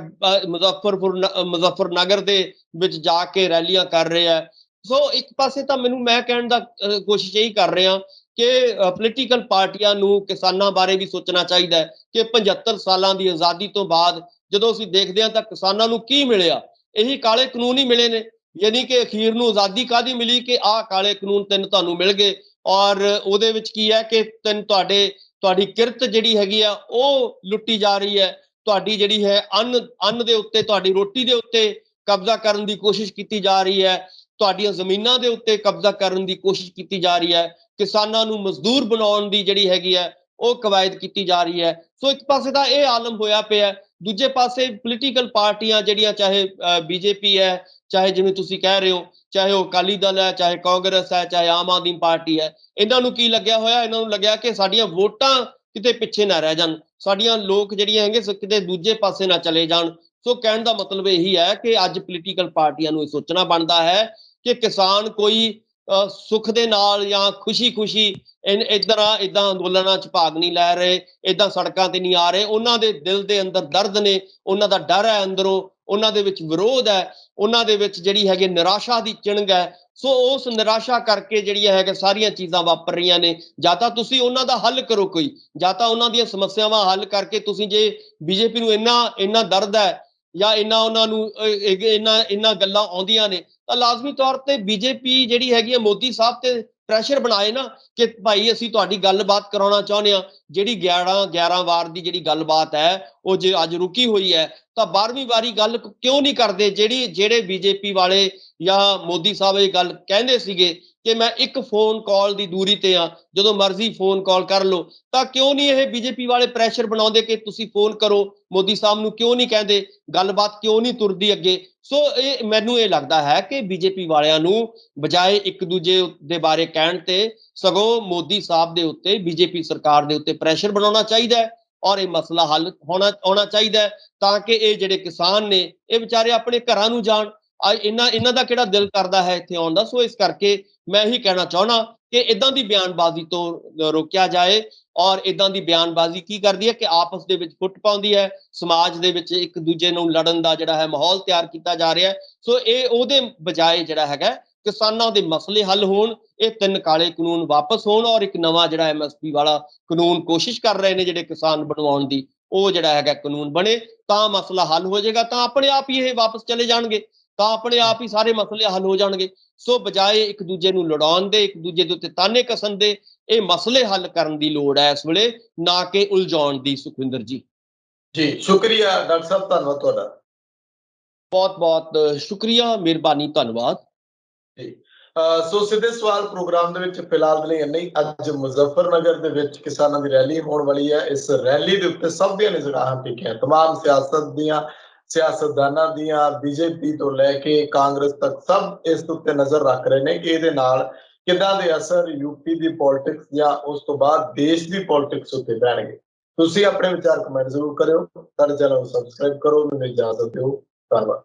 ਮੁਜ਼ੱਫਰਨਗਰ ਦੇ ਵਿੱਚ ਜਾ ਕੇ ਰੈਲੀਆਂ ਕਰ ਰਿਹਾ ਹੈ। ਸੋ ਇੱਕ ਪਾਸੇ ਤਾਂ ਮੈਂ ਕਹਿਣ ਦਾ ਕੋਸ਼ਿਸ਼ ਇਹੀ ਕਰ ਰਿਹਾ ਕਿ ਪੋਲੀਟੀਕਲ ਪਾਰਟੀਆਂ ਨੂੰ ਕਿਸਾਨਾਂ ਬਾਰੇ ਵੀ ਸੋਚਣਾ ਚਾਹੀਦਾ ਹੈ ਕਿ 75 ਸਾਲਾਂ ਦੀ ਆਜ਼ਾਦੀ ਤੋਂ ਬਾਅਦ ਜਦੋਂ ਅਸੀਂ ਦੇਖਦੇ ਹਾਂ ਤਾਂ ਕਿਸਾਨਾਂ ਨੂੰ ਕੀ ਮਿਲਿਆ? ਇਹੀ ਕਾਲੇ ਕਾਨੂੰਨ ਹੀ ਮਿਲੇ ਨੇ। ਯਾਨੀ ਕਿ ਅਖੀਰ ਨੂੰ ਆਜ਼ਾਦੀ ਕਾਹਦੀ ਮਿਲੀ ਕਿ ਆਹ ਕਾਲੇ ਕਾਨੂੰਨ 3 ਤੁਹਾਨੂੰ ਮਿਲ ਗਏ, ਔਰ ਉਹਦੇ ਵਿੱਚ ਕੀ ਹੈ ਕਿ ਤੁਹਾਡੀ ਕਿਰਤ ਜਿਹੜੀ ਹੈਗੀ ਆ ਉਹ ਲੁੱਟੀ ਜਾ ਰਹੀ ਹੈ, ਤੁਹਾਡੀ ਜਿਹੜੀ ਹੈ ਅੰਨ ਦੇ ਉੱਤੇ, ਤੁਹਾਡੀ ਰੋਟੀ ਦੇ ਉੱਤੇ ਕਬਜ਼ਾ ਕਰਨ ਦੀ ਕੋਸ਼ਿਸ਼ ਕੀਤੀ ਜਾ ਰਹੀ ਹੈ, ਤੁਹਾਡੀਆਂ ਜ਼ਮੀਨਾਂ ਦੇ ਉੱਤੇ ਕਬਜ਼ਾ ਕਰਨ ਦੀ ਕੋਸ਼ਿਸ਼ ਕੀਤੀ ਜਾ ਰਹੀ ਹੈ, ਕਿਸਾਨਾਂ ਨੂੰ ਮਜ਼ਦੂਰ ਬਣਾਉਣ ਦੀ ਜਿਹੜੀ ਹੈਗੀ ਹੈ ਉਹ ਕਵਾਇਦ ਕੀਤੀ ਜਾ ਰਹੀ ਹੈ। ਸੋ ਇੱਕ ਪਾਸੇ ਤਾਂ ਇਹ ਆਲਮ ਹੋਇਆ ਪਿਆ, ਦੂਜੇ ਪਾਸੇ ਪੋਲੀਟੀਕਲ ਪਾਰਟੀਆਂ ਜਿਹੜੀਆਂ ਚਾਹੇ ਬੀਜੇਪੀ ਹੈ, ਚਾਹੇ ਜਿਵੇਂ ਤੁਸੀਂ ਕਹਿ ਰਹੇ ਹੋ, ਚਾਹੇ ਉਹ ਅਕਾਲੀ ਦਲ ਹੈ, ਚਾਹੇ ਕਾਂਗਰਸ ਹੈ, ਚਾਹੇ ਆਮ ਆਦਮੀ ਪਾਰਟੀ ਹੈ, ਇਹਨਾਂ ਨੂੰ ਕੀ ਲੱਗਿਆ ਹੋਇਆ? ਇਹਨਾਂ ਨੂੰ ਲੱਗਿਆ ਕਿ ਸਾਡੀਆਂ ਵੋਟਾਂ ਕਿਤੇ ਪਿੱਛੇ ਨਾ ਰਹਿ ਜਾਣ, ਸਾਡੀਆਂ ਲੋਕ ਜਿਹੜੀਆਂ ਹੈਗੇ ਕਿਤੇ ਦੂਜੇ ਪਾਸੇ ਨਾ ਚਲੇ ਜਾਣ। ਸੋ ਕਹਿਣ ਦਾ ਮਤਲਬ ਇਹੀ ਹੈ ਕਿ ਅੱਜ ਪੋਲੀਟੀਕਲ ਪਾਰਟੀਆਂ ਨੂੰ ਇਹ ਸੋਚਣਾ ਬਣਦਾ ਹੈ ਕਿ ਕਿਸਾਨ ਕੋਈ ਸੁੱਖ ਦੇ ਨਾਲ ਜਾਂ ਖੁਸ਼ੀ ਇਦਾਂ ਅੰਦੋਲਨਾਂ 'ਚ ਭਾਗ ਨਹੀਂ ਲੈ ਰਹੇ, ਇਦਾਂ ਸੜਕਾਂ ਤੇ ਨਹੀਂ ਆ ਰਹੇ। ਉਹਨਾਂ ਦੇ ਦਿਲ ਦੇ ਅੰਦਰ ਦਰਦ ਨੇ, ਉਹਨਾਂ ਦਾ ਡਰ ਹੈ ਅੰਦਰੋਂ, ਉਹਨਾਂ ਦੇ ਵਿੱਚ ਵਿਰੋਧ ਹੈ, ਉਹਨਾਂ ਦੇ ਵਿੱਚ ਜਿਹੜੀ ਹੈਗੀ ਨਿਰਾਸ਼ਾ ਦੀ ਚਿਣਗ ਹੈ। ਸੋ ਉਸ ਨਿਰਾਸ਼ਾ ਕਰਕੇ ਜਿਹੜੀਆਂ ਹੈਗੇ ਸਾਰੀਆਂ ਚੀਜ਼ਾਂ ਵਾਪਰ ਰਹੀਆਂ ਨੇ। ਜਾਂ ਤਾਂ ਤੁਸੀਂ ਉਹਨਾਂ ਦਾ ਹੱਲ ਕਰੋ ਕੋਈ, ਜਾਂ ਤਾਂ ਉਹਨਾਂ ਦੀਆਂ ਸਮੱਸਿਆਵਾਂ ਹੱਲ ਕਰਕੇ ਤੁਸੀਂ, ਜੇ ਬੀਜੇਪੀ ਨੂੰ ਇੰਨਾ ਦਰਦ ਹੈ ਜਾਂ ਉਹਨਾਂ ਨੂੰ ਇਹਨਾਂ ਗੱਲਾਂ ਆਉਂਦੀਆਂ ਨੇ ਤਾਂ ਲਾਜ਼ਮੀ ਤੌਰ ਤੇ ਬੀਜੇਪੀ ਜਿਹੜੀ ਹੈਗੀ ਹੈ ਮੋਦੀ ਸਾਹਿਬ ਤੇ ਪ੍ਰੈਸ਼ਰ ਬਣਾਏ ਨਾ ਕਿ ਭਾਈ ਅਸੀਂ ਤੁਹਾਡੀ ਗੱਲਬਾਤ ਕਰਾਉਣਾ ਚਾਹੁੰਦੇ ਹਾਂ। ਜਿਹੜੀ 11 ਵਾਰ ਦੀ ਜਿਹੜੀ ਗੱਲਬਾਤ ਹੈ ਉਹ ਜੇ ਅੱਜ ਰੁਕੀ ਹੋਈ ਹੈ ਤਾਂ 12ਵੀਂ ਵਾਰੀ ਗੱਲ ਕਿਉਂ ਨਹੀਂ ਕਰਦੇ? ਜਿਹੜੇ ਬੀਜੇਪੀ ਵਾਲੇ ਜਾਂ ਮੋਦੀ ਸਾਹਿਬ ਇਹ ਗੱਲ ਕਹਿੰਦੇ ਸੀਗੇ ਕਿ ਮੈਂ ਇੱਕ ਫੋਨ ਕਾਲ ਦੀ ਦੂਰੀ ਤੇ ਆ, ਜਦੋਂ ਮਰਜ਼ੀ ਫੋਨ ਕਾਲ ਕਰ ਲਓ, ਤਾਂ ਕਿਉਂ ਨਹੀਂ ਇਹ ਬੀਜੇਪੀ ਵਾਲੇ ਪ੍ਰੈਸ਼ਰ ਬਣਾਉਂਦੇ ਕਿ ਤੁਸੀਂ ਫੋਨ ਕਰੋ? ਮੋਦੀ ਸਾਹਿਬ ਨੂੰ ਕਿਉਂ ਨਹੀਂ ਕਹਿੰਦੇ? ਗੱਲਬਾਤ ਕਿਉਂ ਨਹੀਂ ਤੁਰਦੀ ਅੱਗੇ? ਸੋ ਮੈਨੂੰ ਇਹ ਲੱਗਦਾ ਹੈ ਕਿ ਬੀਜੇਪੀ ਵਾਲਿਆਂ ਨੂੰ ਬਜਾਏ ਇੱਕ ਦੂਜੇ ਦੇ ਬਾਰੇ ਕਹਿਣ ਤੇ ਸਗੋਂ ਮੋਦੀ ਸਾਹਿਬ ਦੇ ਉੱਤੇ, ਬੀਜੇਪੀ ਸਰਕਾਰ ਦੇ ਉੱਤੇ ਪ੍ਰੈਸ਼ਰ ਬਣਾਉਣਾ ਚਾਹੀਦਾ ਹੈ ਔਰ ਇਹ ਮਸਲਾ ਹੱਲ ਆਉਣਾ ਚਾਹੀਦਾ ਹੈ ਤਾਂ ਕਿ ਇਹ ਜਿਹੜੇ ਕਿਸਾਨ ਨੇ ਇਹ ਵਿਚਾਰੇ ਆਪਣੇ ਘਰਾਂ ਨੂੰ ਜਾਣ। ਇਹਨਾਂ ਦਾ ਕਿਹੜਾ ਦਿਲ ਕਰਦਾ ਹੈ ਇੱਥੇ ਆਉਣ ਦਾ। ਸੋ ਇਸ ਕਰਕੇ ਮੈਂ ਇਹੀ ਕਹਿਣਾ ਚਾਹੁੰਦਾ ਕਿ ਇਦਾਂ ਦੀ ਬਿਆਨਬਾਜ਼ੀ ਤੋਂ ਰੋਕਿਆ ਜਾਏ। ਔਰ ਇਦਾਂ ਦੀ ਬਿਆਨਬਾਜ਼ੀ ਕੀ ਕਰਦੀ ਹੈ ਕਿ ਆਪਸ ਦੇ ਵਿੱਚ ਫੁੱਟ ਪਾਉਂਦੀ ਹੈ, ਸਮਾਜ ਦੇ ਵਿੱਚ ਇੱਕ ਦੂਜੇ ਨੂੰ ਲੜਨ ਦਾ ਜਿਹੜਾ ਹੈ ਮਾਹੌਲ ਤਿਆਰ ਕੀਤਾ ਜਾ ਰਿਹਾ ਹੈ। ਸੋ ਇਹ ਉਹਦੇ ਬਜਾਏ ਜਿਹੜਾ ਹੈਗਾ ਕਿਸਾਨਾਂ ਦੇ ਮਸਲੇ ਹੱਲ ਹੋਣ, ਇਹ 3 ਕਾਲੇ ਕਾਨੂੰਨ ਵਾਪਸ ਹੋਣ ਔਰ ਇੱਕ ਨਵਾਂ ਜਿਹੜਾ MSP ਵਾਲਾ ਕਾਨੂੰਨ ਕੋਸ਼ਿਸ਼ ਕਰ ਰਹੇ ਨੇ ਜਿਹੜੇ ਕਿਸਾਨ ਬਣਵਾਉਣ ਦੀ, ਉਹ ਜਿਹੜਾ ਹੈਗਾ ਕਾਨੂੰਨ ਬਣੇ ਤਾਂ ਮਸਲਾ ਹੱਲ ਹੋ ਜਾਏਗਾ, ਤਾਂ ਆਪਣੇ ਆਪ ਹੀ ਇਹ ਵਾਪਸ ਚਲੇ ਜਾਣਗੇ, ਤਾਂ ਆਪਣੇ ਆਪ ਹੀ ਸਾਰੇ ਮਸਲੇ ਹੱਲ ਹੋ ਜਾਣਗੇ। ਸੋ ਬਜਾਏ ਇੱਕ ਦੂਜੇ ਨੂੰ ਲੜਾਉਣ ਦੇ, ਇੱਕ ਦੂਜੇ ਦੇ ਉੱਤੇ ਤਾਨੇ ਕਸਣ ਦੇ, ਇਹ ਮਸਲੇ ਹੱਲ ਕਰਨ ਦੀ ਲੋੜ ਹੈ ਇਸ ਵੇਲੇ, ਨਾ ਕਿ ਉਲਝਾਉਣ ਦੀ। ਸੁਖਵਿੰਦਰ ਜੀ ਜੀ ਸ਼ੁਕਰੀਆ ਡਾਕਟਰ ਸਾਹਿਬ, ਧੰਨਵਾਦ ਤੁਹਾਡਾ। ਬਹੁਤ ਬਹੁਤ ਸ਼ੁਕਰੀਆ, ਮਿਹਰਬਾਨੀ, ਧੰਨਵਾਦ ਜੀ। ਸੋ ਸਿੱਧੇ ਸਵਾਲ ਪ੍ਰੋਗਰਾਮ ਦੇ ਵਿੱਚ ਫਿਲਹਾਲ ਦੇ ਲਈ ਇੰਨਾ ਹੀ। ਅੱਜ ਮੁਜ਼ੱਫਰਨਗਰ ਦੇ ਵਿੱਚ ਕਿਸਾਨਾਂ ਦੀ ਰੈਲੀ ਹੋਣ ਵਾਲੀ ਹੈ। ਇਸ ਰੈਲੀ ਦੇ ਉੱਤੇ ਸਭ ਦੀਆਂ ਨਿਗਾਹਾਂ ਟਿਕੀਆਂ, ਤਮਾਮ ਸਿਆਸਤ ਦੀਆਂ, ਸਿਆਸਤਦਾਨਾਂ ਦੀਆਂ, BJP ਤੋਂ ਲੈ ਕੇ ਕਾਂਗਰਸ ਤੱਕ ਸਭ ਇਸ ਉੱਤੇ ਨਜ਼ਰ ਰੱਖ ਰਹੇ ਨੇ ਕਿ ਇਹਦੇ ਨਾਲ ਕਿੱਦਾਂ ਦੇ ਅਸਰ UP ਦੀ ਪੋਲਿਟਿਕਸ ਜਾਂ ਉਸ ਤੋਂ ਬਾਅਦ ਦੇਸ਼ ਦੀ ਪੋਲਿਟਿਕਸ ਉੱਤੇ ਪੈਣਗੇ। ਤੁਸੀਂ ਆਪਣੇ ਵਿਚਾਰ ਕਮੈਂਟ ਜ਼ਰੂਰ ਕਰਿਓ, ਸਾਡੇ ਚੈਨਲ ਨੂੰ ਸਬਸਕ੍ਰਾਈਬ ਕਰੋ। ਮੈਨੂੰ ਇਜਾਜ਼ਤ ਦਿਓ, ਧੰਨਵਾਦ।